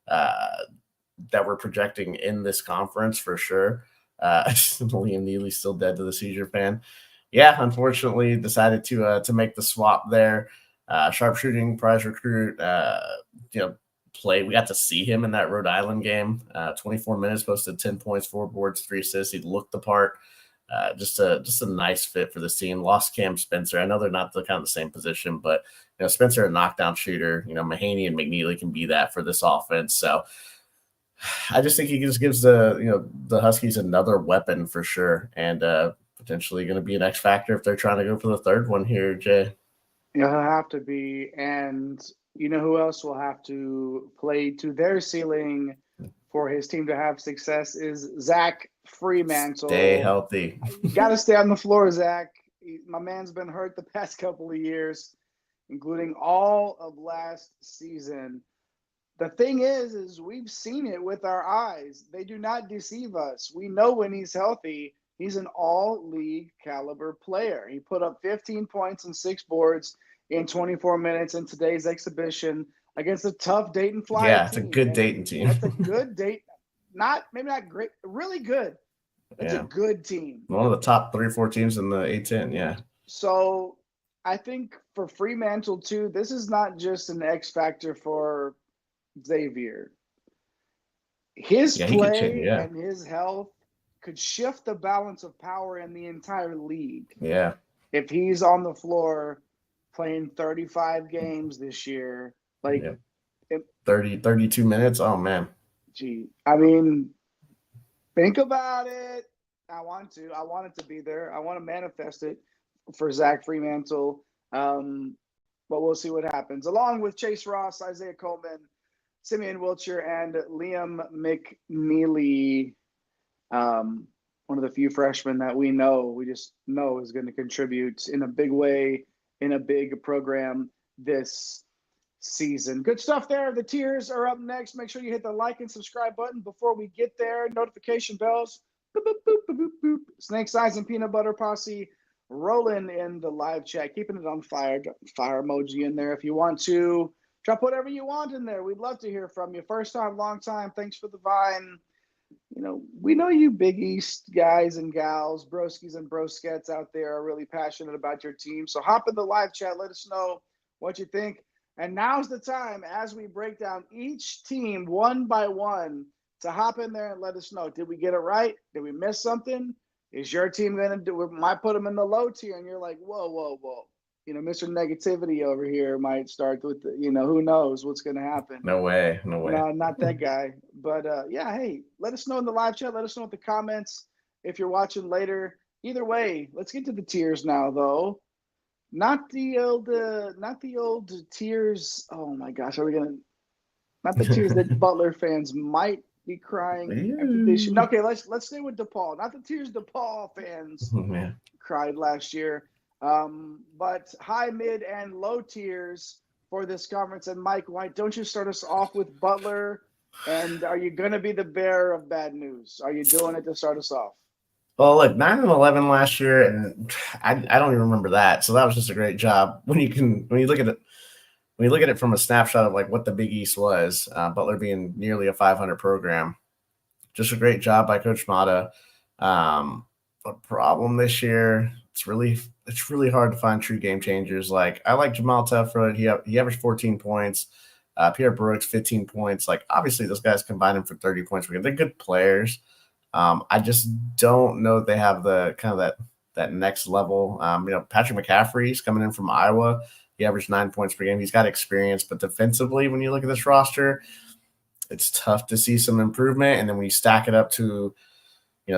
that we're projecting in this conference for sure. Liam Neely's still dead to the seizure fan. Yeah, unfortunately, decided to make the swap there. Sharpshooting prize recruit, play. We got to see him in that Rhode Island game. 24 minutes, posted 10 points, 4 boards, 3 assists. He looked the part. Just a nice fit for this team. Lost Cam Spencer. I know they're not the kind of the same position, but Spencer a knockdown shooter. Mahaney and McNeely can be that for this offense. So I just think he just gives the Huskies another weapon for sure, and potentially going to be an X factor if they're trying to go for the third one here, Jay. He'll have to be, and you know who else will have to play to their ceiling for his team to have success is Zach Freemantle. Stay healthy. You got to stay on the floor, Zach. My man's been hurt the past couple of years, including all of last season. The thing is we've seen it with our eyes. They do not deceive us. We know when he's healthy, he's an all-league caliber player. He put up 15 points and 6 boards in 24 minutes in today's exhibition against a tough Dayton Flyer team. Yeah, it's a good Dayton team. It's a good Dayton. Maybe not great, really good. It's a good team. One of the top 3 or 4 teams in the A10, yeah. So I think for Freemantle, too, this is not just an X factor for Xavier. His play and his health could shift the balance of power in the entire league. Yeah. If he's on the floor playing 35 games this year, 32 minutes. Oh man. Gee, I mean, think about it. I want it to be there. I want to manifest it for Zach Freemantle. But we'll see what happens. Along with Chase Ross, Isaiah Coleman, Simeon Wiltshire, and Liam McNeely, one of the few freshmen that we just know is going to contribute in a big way, in a big program this season. Good stuff there. The tiers are up next. Make sure you hit the like and subscribe button before we get there. Notification bells. Boop, boop, boop, boop, boop, boop. Snake Size and Peanut Butter Posse rolling in the live chat, keeping it on fire. Fire emoji in there if you want to. Drop whatever you want in there. We'd love to hear from you. First time, long time. Thanks for the vine. We know you Big East guys and gals, broskies and broskets out there are really passionate about your team. So hop in the live chat. Let us know what you think. And now's the time, as we break down each team one by one, to hop in there and let us know. Did we get it right? Did we miss something? Is your team going to do it? Might put them in the low tier, and you're like, whoa. Mr. Negativity over here might start with, who knows what's going to happen. No way. No, not that guy. But, hey, let us know in the live chat. Let us know in the comments if you're watching later. Either way, let's get to the tiers now, though. Not the old tiers. Oh, my gosh. Are we going to – not the tiers that Butler fans might be crying after they should. Okay, let's stay with DePaul. Not the tears DePaul fans cried last year. But high, mid, and low tiers for this conference. And Mike, why don't you start us off with Butler? And are you going to be the bearer of bad news? Are you doing it to start us off? Well, look, 9-11 last year, and I don't even remember that. So that was just a great job. When you look at it from a snapshot of like what the Big East was, Butler being nearly a 500 program, just a great job by Coach Mata. A problem this year, it's really hard to find true game changers. Like I like Jamal Tefra. He averaged 14 points. Pierre Brooks, 15 points. Like obviously those guys combined for 30 points. They're good players. I just don't know if they have the kind of that next level. Patrick McCaffrey's coming in from Iowa. He averaged 9 points per game. He's got experience, but defensively, when you look at this roster, it's tough to see some improvement. And then when you stack it up to,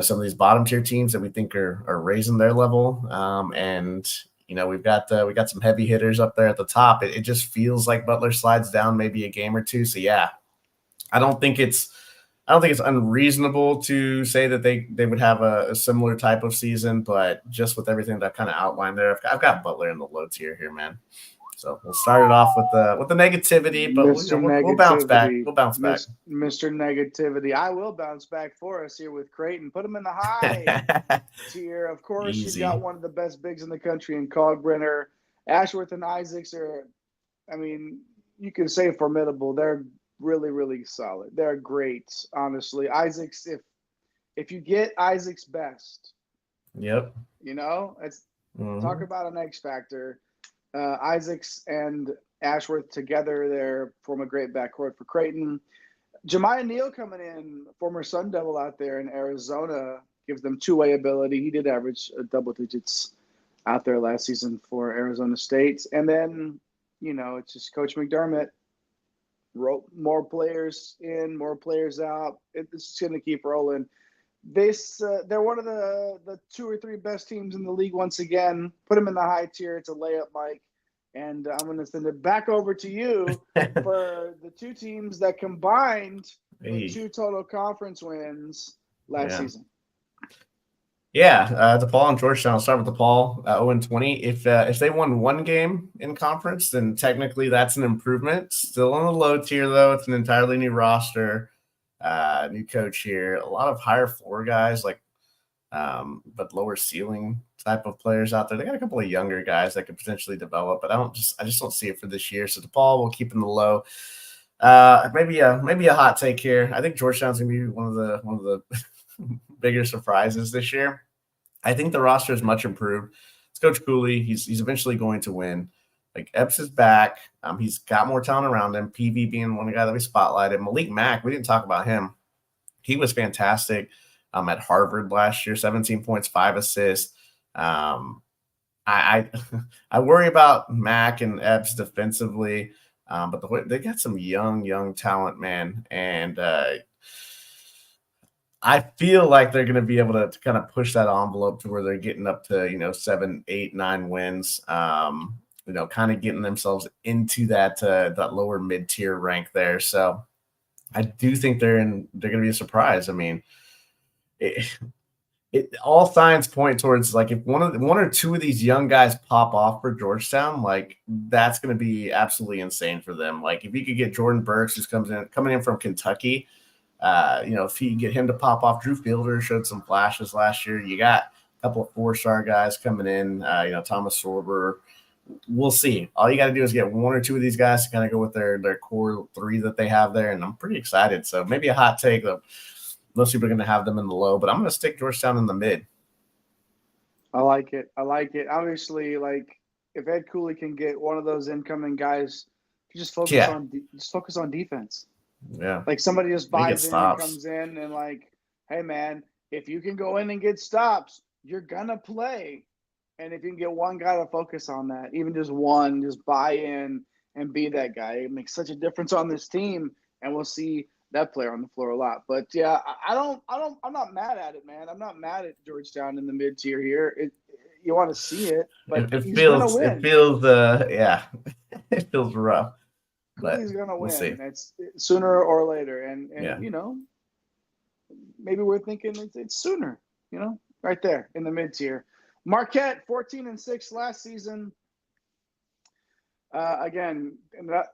some of these bottom tier teams that we think are raising their level, we've got some heavy hitters up there at the top. It just feels like Butler slides down maybe a game or two. So yeah, I don't think it's unreasonable to say that they would have a similar type of season, but just with everything that I've kind of outlined there, I've got Butler in the low tier here, man. So we'll start it off with the negativity, but we'll bounce back. We'll bounce back. Mr. Negativity. I will bounce back for us here with Creighton. Put him in the high tier. Of course, you've got one of the best bigs in the country in Kalkbrenner. Ashworth and Isaacs are I mean, you can say formidable. They're really, really solid. They're great, honestly. Isaac's if you get Isaac's best, Yep. it's talk about an X factor. Isaacs and Ashworth together there form a great backcourt for Creighton. Jemiah Neal coming in, former Sun Devil out there in Arizona, gives them two-way ability. He did average double digits out there last season for Arizona State. And then, it's just Coach McDermott wrote more players in, more players out. This is going to keep rolling. They're one of the two or three best teams in the league once again. Put them in the high tier. It's a layup, Mike. And I'm going to send it back over to you for the two teams that combined with 2 total conference wins last season. Yeah, DePaul and Georgetown. I'll start with DePaul, 0-20. If they won one game in conference, then technically that's an improvement. Still on the low tier, though. It's an entirely new roster, new coach here. A lot of higher floor guys, but lower ceiling type of players out there. They got a couple of younger guys that could potentially develop, but I just don't see it for this year. So DePaul will keep in the low. Maybe a hot take here. I think Georgetown's gonna be one of the bigger surprises this year. I think the roster is much improved. It's Coach Cooley. He's eventually going to win. Like Epps is back. He's got more talent around him. PV being one guy that we spotlighted. Malik Mack, we didn't talk about him. He was fantastic at Harvard last year, 17 points, 5 assists. I worry about Mack and Epps defensively, but they got some young talent, man, and I feel like they're going to be able to kind of push that envelope to where they're getting up to 7, 8, 9 wins. Kind of getting themselves into that lower mid tier rank there. So I do think they're going to be a surprise. I mean, all signs point towards if one or two of these young guys pop off for Georgetown, that's going to be absolutely insane for them. If you could get Jordan Burks, who's coming in from Kentucky, if you get him to pop off. Drew Fielder showed some flashes last year. You got a couple of 4-star guys coming in, Thomas Sorber. We'll see. All you got to do is get one or two of these guys to kind of go with their core 3 that they have there, and I'm pretty excited. So maybe a hot take, though. Most people are going to have them in the low, but I'm going to stick Georgetown in the mid. I like it. Obviously, if Ed Cooley can get one of those incoming guys, just focus on defense. Yeah. Somebody just buys in and comes in and hey man, if you can go in and get stops, you're gonna play. And if you can get one guy to focus on that, even just one, just buy in and be that guy, it makes such a difference on this team. And we'll see that player on the floor a lot. But yeah, I'm not mad at it, man. I'm not mad at Georgetown in the mid tier here. You want to see it, but it feels it feels rough. But he's gonna win. See. It's sooner or later, and maybe we're thinking it's sooner. Right there in the mid tier. Marquette 14-6 last season. Again,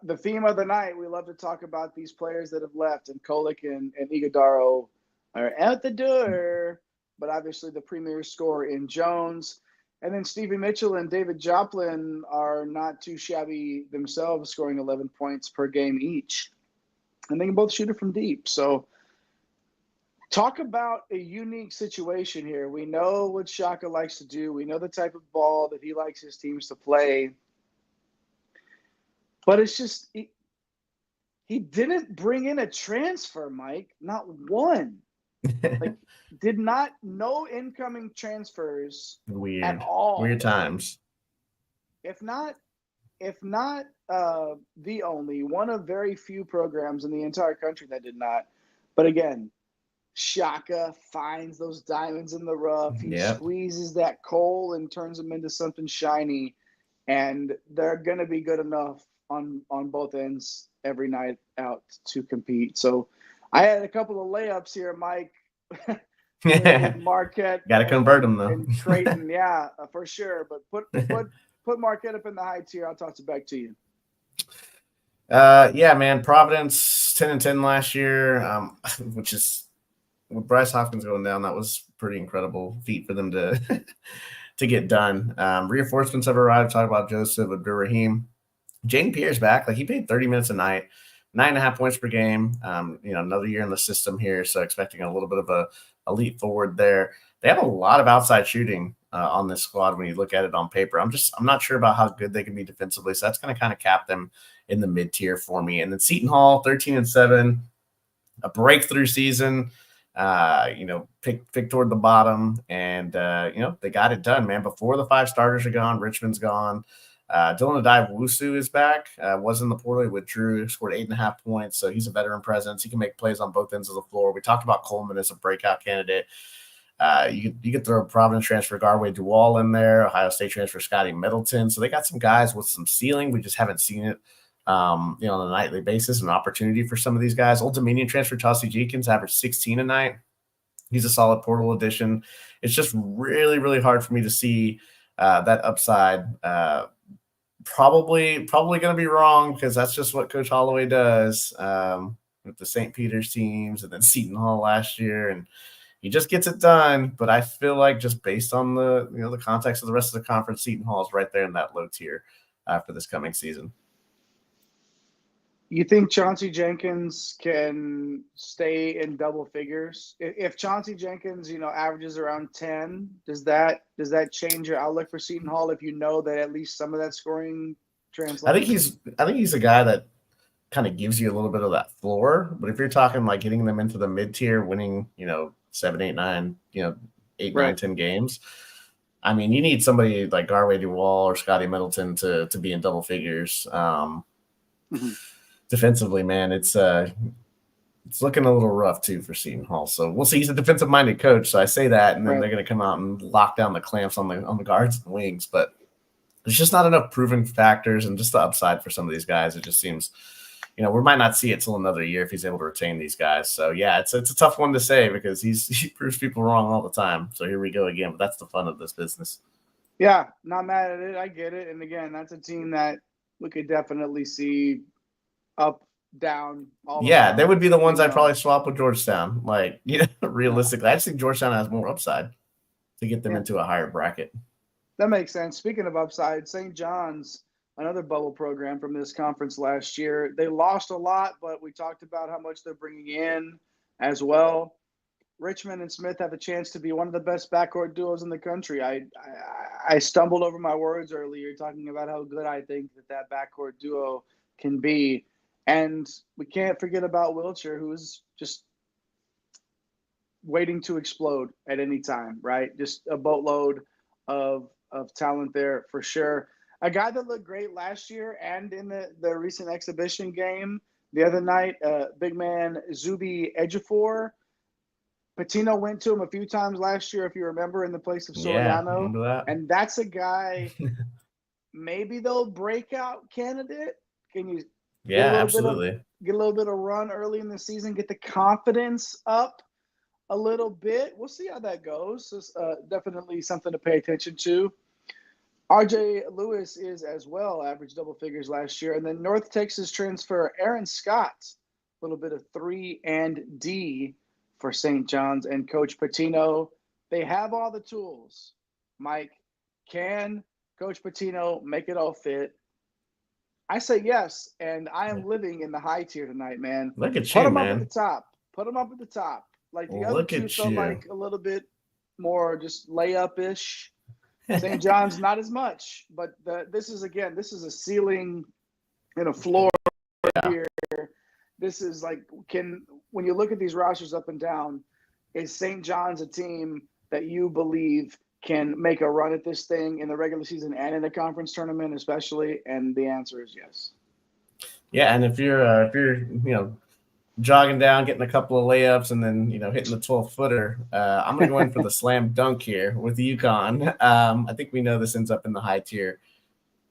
the theme of the night. We love to talk about these players that have left, and Kolick and Iguodaro are out the door. But obviously, the premier scorer in Jones. And then Stevie Mitchell and David Joplin are not too shabby themselves, scoring 11 points per game each. And they can both shoot it from deep. So talk about a unique situation here. We know what Shaka likes to do. We know the type of ball that he likes his teams to play. But it's just he didn't bring in a transfer, Mike. Not one. No incoming transfers at all. Weird times. If not the only one of very few programs in the entire country that did not. But again, Shaka finds those diamonds in the rough. He squeezes that coal and turns them into something shiny, and they're going to be good enough on both ends every night out to compete. So I had a couple of layups here, Mike. Marquette. Got to convert them though. And Creighton, yeah, for sure. But put Marquette up in the high tier. I'll toss it back to you. Yeah, man. Providence 10-10 last year, which is with Bryce Hopkins going down. That was pretty incredible feat for them to get done. Reinforcements have arrived. Talk about Joseph Abdurrahim. Jaden Pierre's back. Like, he played 30 minutes a night, 9.5 points per game. Another year in the system here, so expecting a little bit of a leap forward there. They have a lot of outside shooting on this squad when you look at it on paper. I'm not sure about how good they can be defensively, so that's going to kind of cap them in the mid tier for me. And then Seton Hall, 13-7, a breakthrough season. Pick toward the bottom, and they got it done, man. Before the 5 starters are gone, Richmond's gone. Dylan Adai-Wusu is back. Was in the portal, he withdrew, scored 8.5 points, so he's a veteran presence. He can make plays on both ends of the floor. We talked about Coleman as a breakout candidate. You could throw Providence transfer Garway Duwall in there, Ohio State transfer Scotty Middleton. So they got some guys with some ceiling. We just haven't seen it on a nightly basis, an opportunity for some of these guys. Old Dominion transfer Chauncey Jenkins averaged 16 a night. He's a solid portal addition. It's just really, really hard for me to see that upside. Probably going to be wrong, because that's just what Coach Holloway does with the St. Peter's teams and then Seton Hall last year, and he just gets it done. But I feel like, just based on the context of the rest of the conference, Seton Hall is right there in that low tier for this coming season. You think Chauncey Jenkins can stay in double figures? If Chauncey Jenkins, averages around 10, does that change your outlook for Seton Hall, if you know that at least some of that scoring translates? I think he's a guy that kind of gives you a little bit of that floor. But if you're talking like getting them into the mid tier, winning 7, 8, 9, 8, 9, 10 games, I mean, you need somebody like Garway Duwall or Scotty Middleton to be in double figures. Defensively, man, it's looking a little rough too for Seton Hall. So we'll see. He's a defensive-minded coach, so I say that, and then they're going to come out and lock down the clamps on the guards and wings. But there's just not enough proven factors, and just the upside for some of these guys. It just seems, we might not see it till another year if he's able to retain these guys. So yeah, it's a tough one to say, because he proves people wrong all the time. So here we go again. But that's the fun of this business. Yeah, not mad at it. I get it. And again, that's a team that we could definitely see up, down, all around. They would be the ones I'd probably swap with Georgetown. Like, realistically, I just think Georgetown has more upside to get them into a higher bracket. That makes sense. Speaking of upside, St. John's, another bubble program from this conference last year. They lost a lot, but we talked about how much they're bringing in as well. Richmond and Smith have a chance to be one of the best backcourt duos in the country. I stumbled over my words earlier talking about how good I think that backcourt duo can be. And we can't forget about Wiltshire, who is just waiting to explode at any time, right? Just a boatload of talent there for sure. A guy that looked great last year and in the recent exhibition game the other night, big man Zubi Ejiofor. Patino went to him a few times last year, if you remember, in the place of Soriano. That. And that's a guy, maybe they'll breakout candidate. Can you absolutely get a little bit of run early in the season, get the confidence up a little bit? We'll see how that goes. It's definitely something to pay attention to. RJ Lewis is as well, averaged double figures last year. And then North Texas transfer Aaron Scott, a little bit of 3 and D for St. John's and Coach Patino. They have all the tools. Mike, can Coach Patino make it all fit? I say yes, and I am living in the high tier tonight, man. Look at Put you, them man. up at the top. Put them up at the top. Like the other two felt like a little bit more just layup-ish. St. John's not as much, but this is a ceiling and a floor here. This is like, when you look at these rosters up and down, is St. John's a team that you believe can make a run at this thing in the regular season and in the conference tournament especially? And the answer is yes. Yeah, and if you're jogging down, getting a couple of layups, and then hitting the 12-footer, I'm gonna go in for the slam dunk here with UConn. I think we know this ends up in the high tier.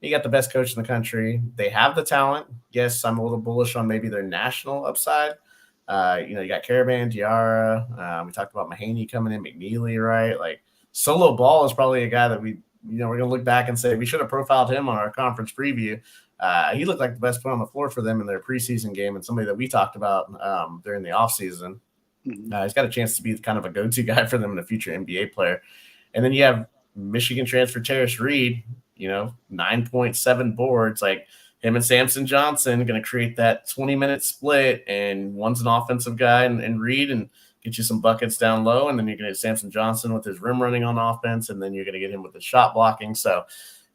You got the best coach in the country. They have the talent. Yes, I'm a little bullish on maybe their national upside. You got Caravan, Diarra. We talked about Mahaney coming in, McNeely, right? Like, Solo Ball is probably a guy that we're going to look back and say we should have profiled him on our conference preview. He looked like the best player on the floor for them in their preseason game, and somebody that we talked about during the offseason. He's got a chance to be kind of a go-to guy for them in a future NBA player. And then you have Michigan transfer Terrace Reed, 9.7 boards. Like, him and Samson Johnson going to create that 20-minute split, and one's an offensive guy and Reed and get you some buckets down low, and then you're going to get Samson Johnson with his rim running on offense, and then you're going to get him with his shot blocking. So,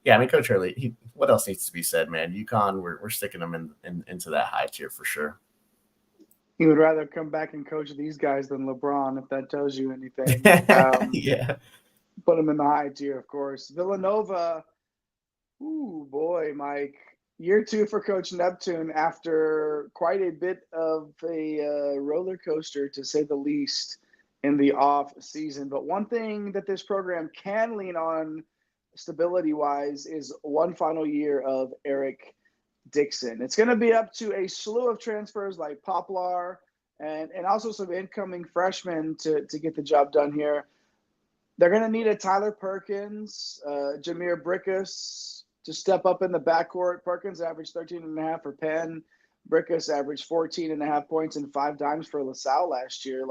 yeah, I mean, Coach Hurley, what else needs to be said, man? UConn, we're sticking them into that high tier for sure. He would rather come back and coach these guys than LeBron, if that tells you anything. Yeah. Put him in the high tier, of course. Villanova, ooh, boy, Mike. Year 2 for Coach Neptune after quite a bit of a roller coaster, to say the least, in the off season. But one thing that this program can lean on stability-wise is one final year of Eric Dixon. It's going to be up to a slew of transfers like Poplar and also some incoming freshmen to get the job done here. They're going to need a Tyler Perkins, Jameer Brickus to step up in the backcourt. Perkins averaged 13.5 for Penn. Brickus averaged 14.5 points and 5 dimes for LaSalle last year.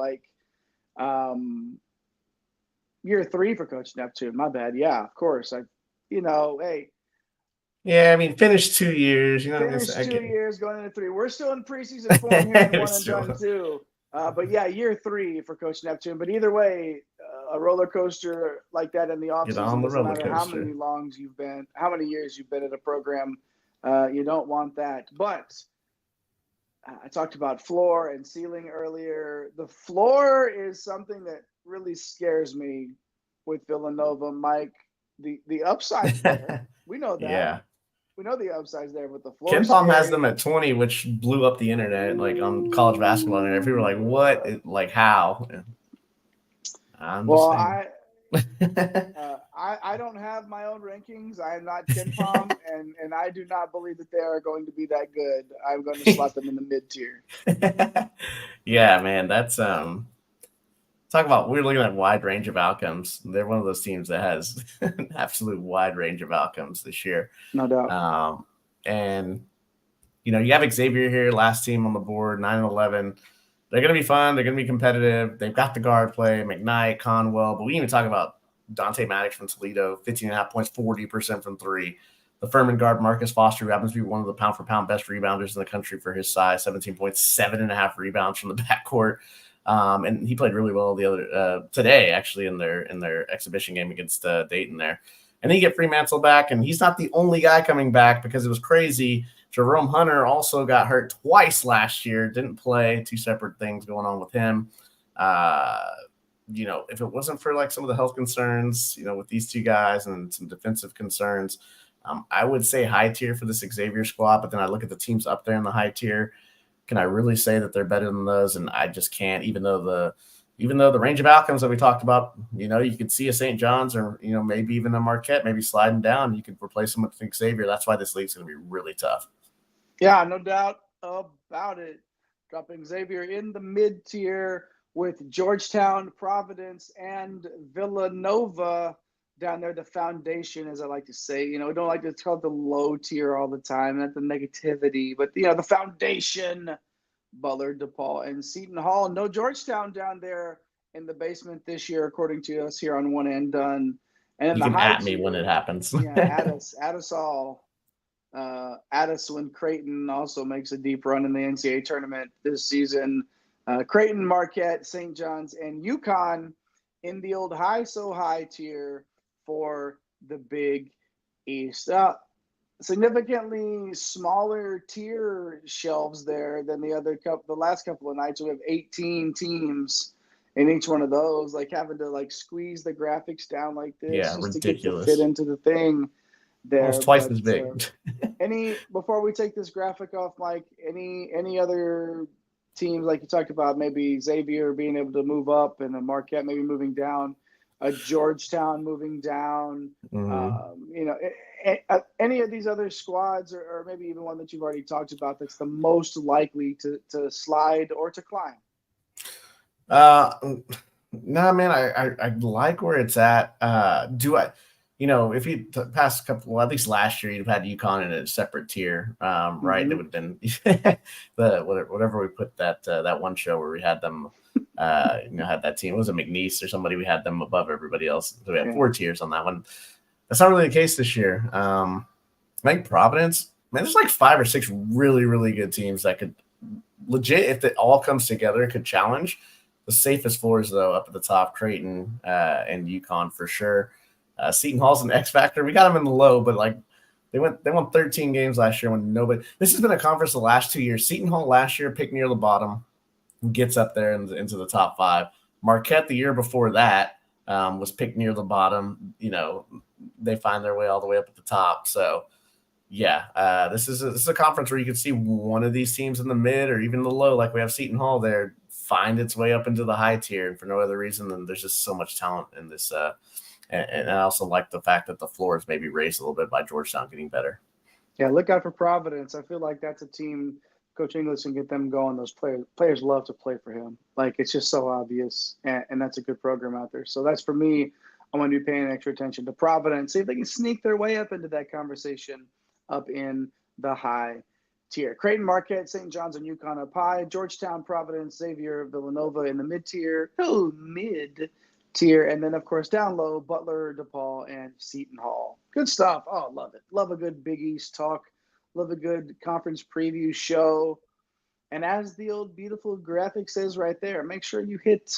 Year 3 for Coach Neptune. My bad. Yeah, of course. Hey. Yeah, I mean, finished 2 years. Finished 2 years going into 3. We're still in preseason form here and one and done too. But yeah, year 3 for Coach Neptune. But either way, a roller coaster like that in the offseason, doesn't matter how many years you've been at a program, you don't want that. But I talked about floor and ceiling earlier. The floor is something that really scares me with Villanova, Mike. The upside there. We know that. Yeah. We know the upside's there, but the floor. KenPom has them at 20, which blew up the internet, like on college basketball. And people were like, "What? Like how?" I don't have my own rankings. I am not KenPom, and I do not believe that they are going to be that good. I'm going to slot them in the mid tier. Yeah, man, that's talk about, we're looking at wide range of outcomes. They're one of those teams that has an absolute wide range of outcomes this year. No doubt. And, you have Xavier here, last team on the board, 9-11. They're going to be fun. They're going to be competitive. They've got the guard play, McKnight, Conwell. But we even talk about Dante Maddox from Toledo, 15.5 points, 40% from 3. The Furman guard, Marcus Foster, who happens to be one of the pound-for-pound best rebounders in the country for his size, 17 points, 7.5 rebounds from the backcourt. And he played really well the other today, actually, in their exhibition game against Dayton there. And then you get Fremantle back, and he's not the only guy coming back because it was crazy. Jerome Hunter also got hurt twice last year, didn't play. 2 separate things going on with him. If it wasn't for like some of the health concerns, with these 2 guys and some defensive concerns, I would say high tier for this Xavier squad. But then I look at the teams up there in the high tier. Can I really say that they're better than those? And I just can't, even though the range of outcomes that we talked about, you could see a St. John's or, maybe even a Marquette, maybe sliding down. You could replace them with Xavier. That's why this league's going to be really tough. Yeah, no doubt about it. Dropping Xavier in the mid tier with Georgetown, Providence, and Villanova down there, the foundation, as I like to say. We don't like to call it the low tier all the time, not the negativity, but the foundation. Bullard, DePaul, and Seton Hall. No Georgetown down there in the basement this year, according to us here on One and Done. And you can at me when it happens. Yeah, at us all. At us when Creighton also makes a deep run in the NCAA tournament this season. Creighton, Marquette, St. John's, and UConn in the old high tier for the Big East. Significantly smaller tier shelves there than the last couple of nights. We have 18 teams in each one of those, having to squeeze the graphics down like this just ridiculous. To get to fit into the thing there. Almost twice as big. Before we take this graphic off, Mike, any other teams like you talked about, maybe Xavier being able to move up and a Marquette maybe moving down, a Georgetown moving down, any of these other squads or maybe even one that you've already talked about that's the most likely to slide or to climb? No, man, I like where it's at. If you past couple, at least last year, you'd have had UConn in a separate tier, right? It would have been whatever we put that one show where we had them, had that team. It was a McNeese or somebody. We had them above everybody else. So we had 4 tiers on that one. That's not really the case this year. I think Providence man, there's like 5 or 6 really, really good teams that could legit, if it all comes together, could challenge. The safest floors, though, up at the top, Creighton and UConn for sure. Seton Hall's an X factor. We got them in the low, but like they won 13 games last year when nobody. This has been a conference the last 2 years. Seton Hall last year picked near the bottom, gets up there into the top 5. Marquette the year before that was picked near the bottom. You know, they find their way all the way up at the top. So yeah, this is a conference where you could see one of these teams in the mid or even the low, like we have Seton Hall there, find its way up into the high tier, and for no other reason than there's just so much talent in this. And I also like the fact that the floor is maybe raised a little bit by Georgetown getting better. Yeah, look out for Providence. I feel like that's a team Coach Inglis can get them going. Those players love to play for him. Like, it's just so obvious, and that's a good program out there. So that's, for me, I'm going to be paying extra attention to Providence, see if they can sneak their way up into that conversation up in the high tier. Creighton, Marquette, St. John's, and UConn up high. Georgetown, Providence, Xavier, Villanova in the mid-tier. Mid-tier. And then, of course, down low, Butler, DePaul, and Seton Hall. Good stuff. Oh, love it. Love a good Big East talk. Love a good conference preview show. And as the old beautiful graphic says right there, make sure you hit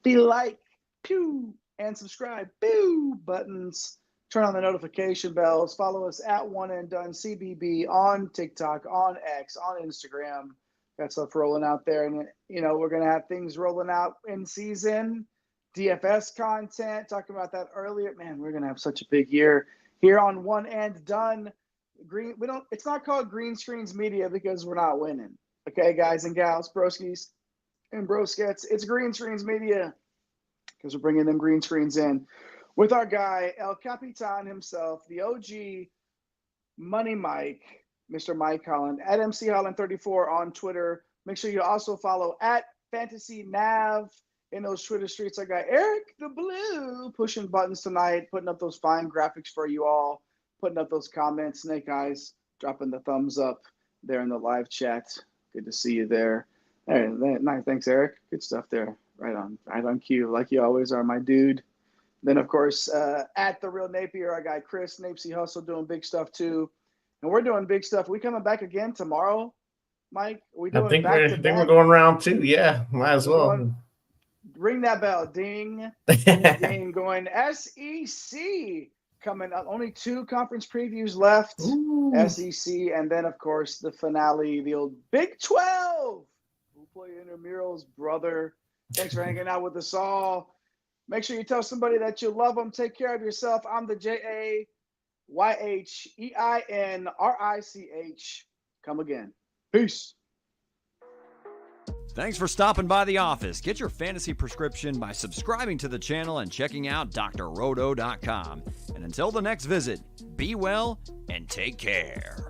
the like, pew, and subscribe, pew, buttons. Turn on the notification bells. Follow us at One and Done CBB on TikTok, on X, on Instagram. Got stuff rolling out there. And, you know, we're going to have things rolling out in season. DFS content, talking about that earlier. Man, we're going to have such a big year here on One and Done. It's not called Green Screens Media because we're not winning. Okay, guys and gals, broskies and broskets. It's Green Screens Media because we're bringing them green screens in with our guy, El Capitan himself, the OG Money Mike, Mr. Mike Holland, at MC Holland34 on Twitter. Make sure you also follow at Fantasy Nav in those Twitter streets. I got Eric the Blue pushing buttons tonight, putting up those fine graphics for you all, putting up those comments. Snake Eyes dropping the thumbs up there in the live chat. Good to see you there. Nice. Thanks, Eric. Good stuff there. Right on cue, like you always are, my dude. Then, of course, at The Real Napier, I got Chris, Napesy Hustle, doing big stuff, too. And we're doing big stuff. We coming back again tomorrow, Mike? I think we're going round 2. Yeah, might as well. Ring that bell. Ding, ding, going SEC coming up. Only 2 conference previews left. Ooh. SEC, and then, of course, the finale, the old Big 12. We'll play intramurals, brother. Thanks for hanging out with us all. Make sure you tell somebody that you love them. Take care of yourself. I'm the JAYHEINRICH. Come again. Peace. Thanks for stopping by the office. Get your fantasy prescription by subscribing to the channel and checking out drroto.com. And until the next visit, be well and take care.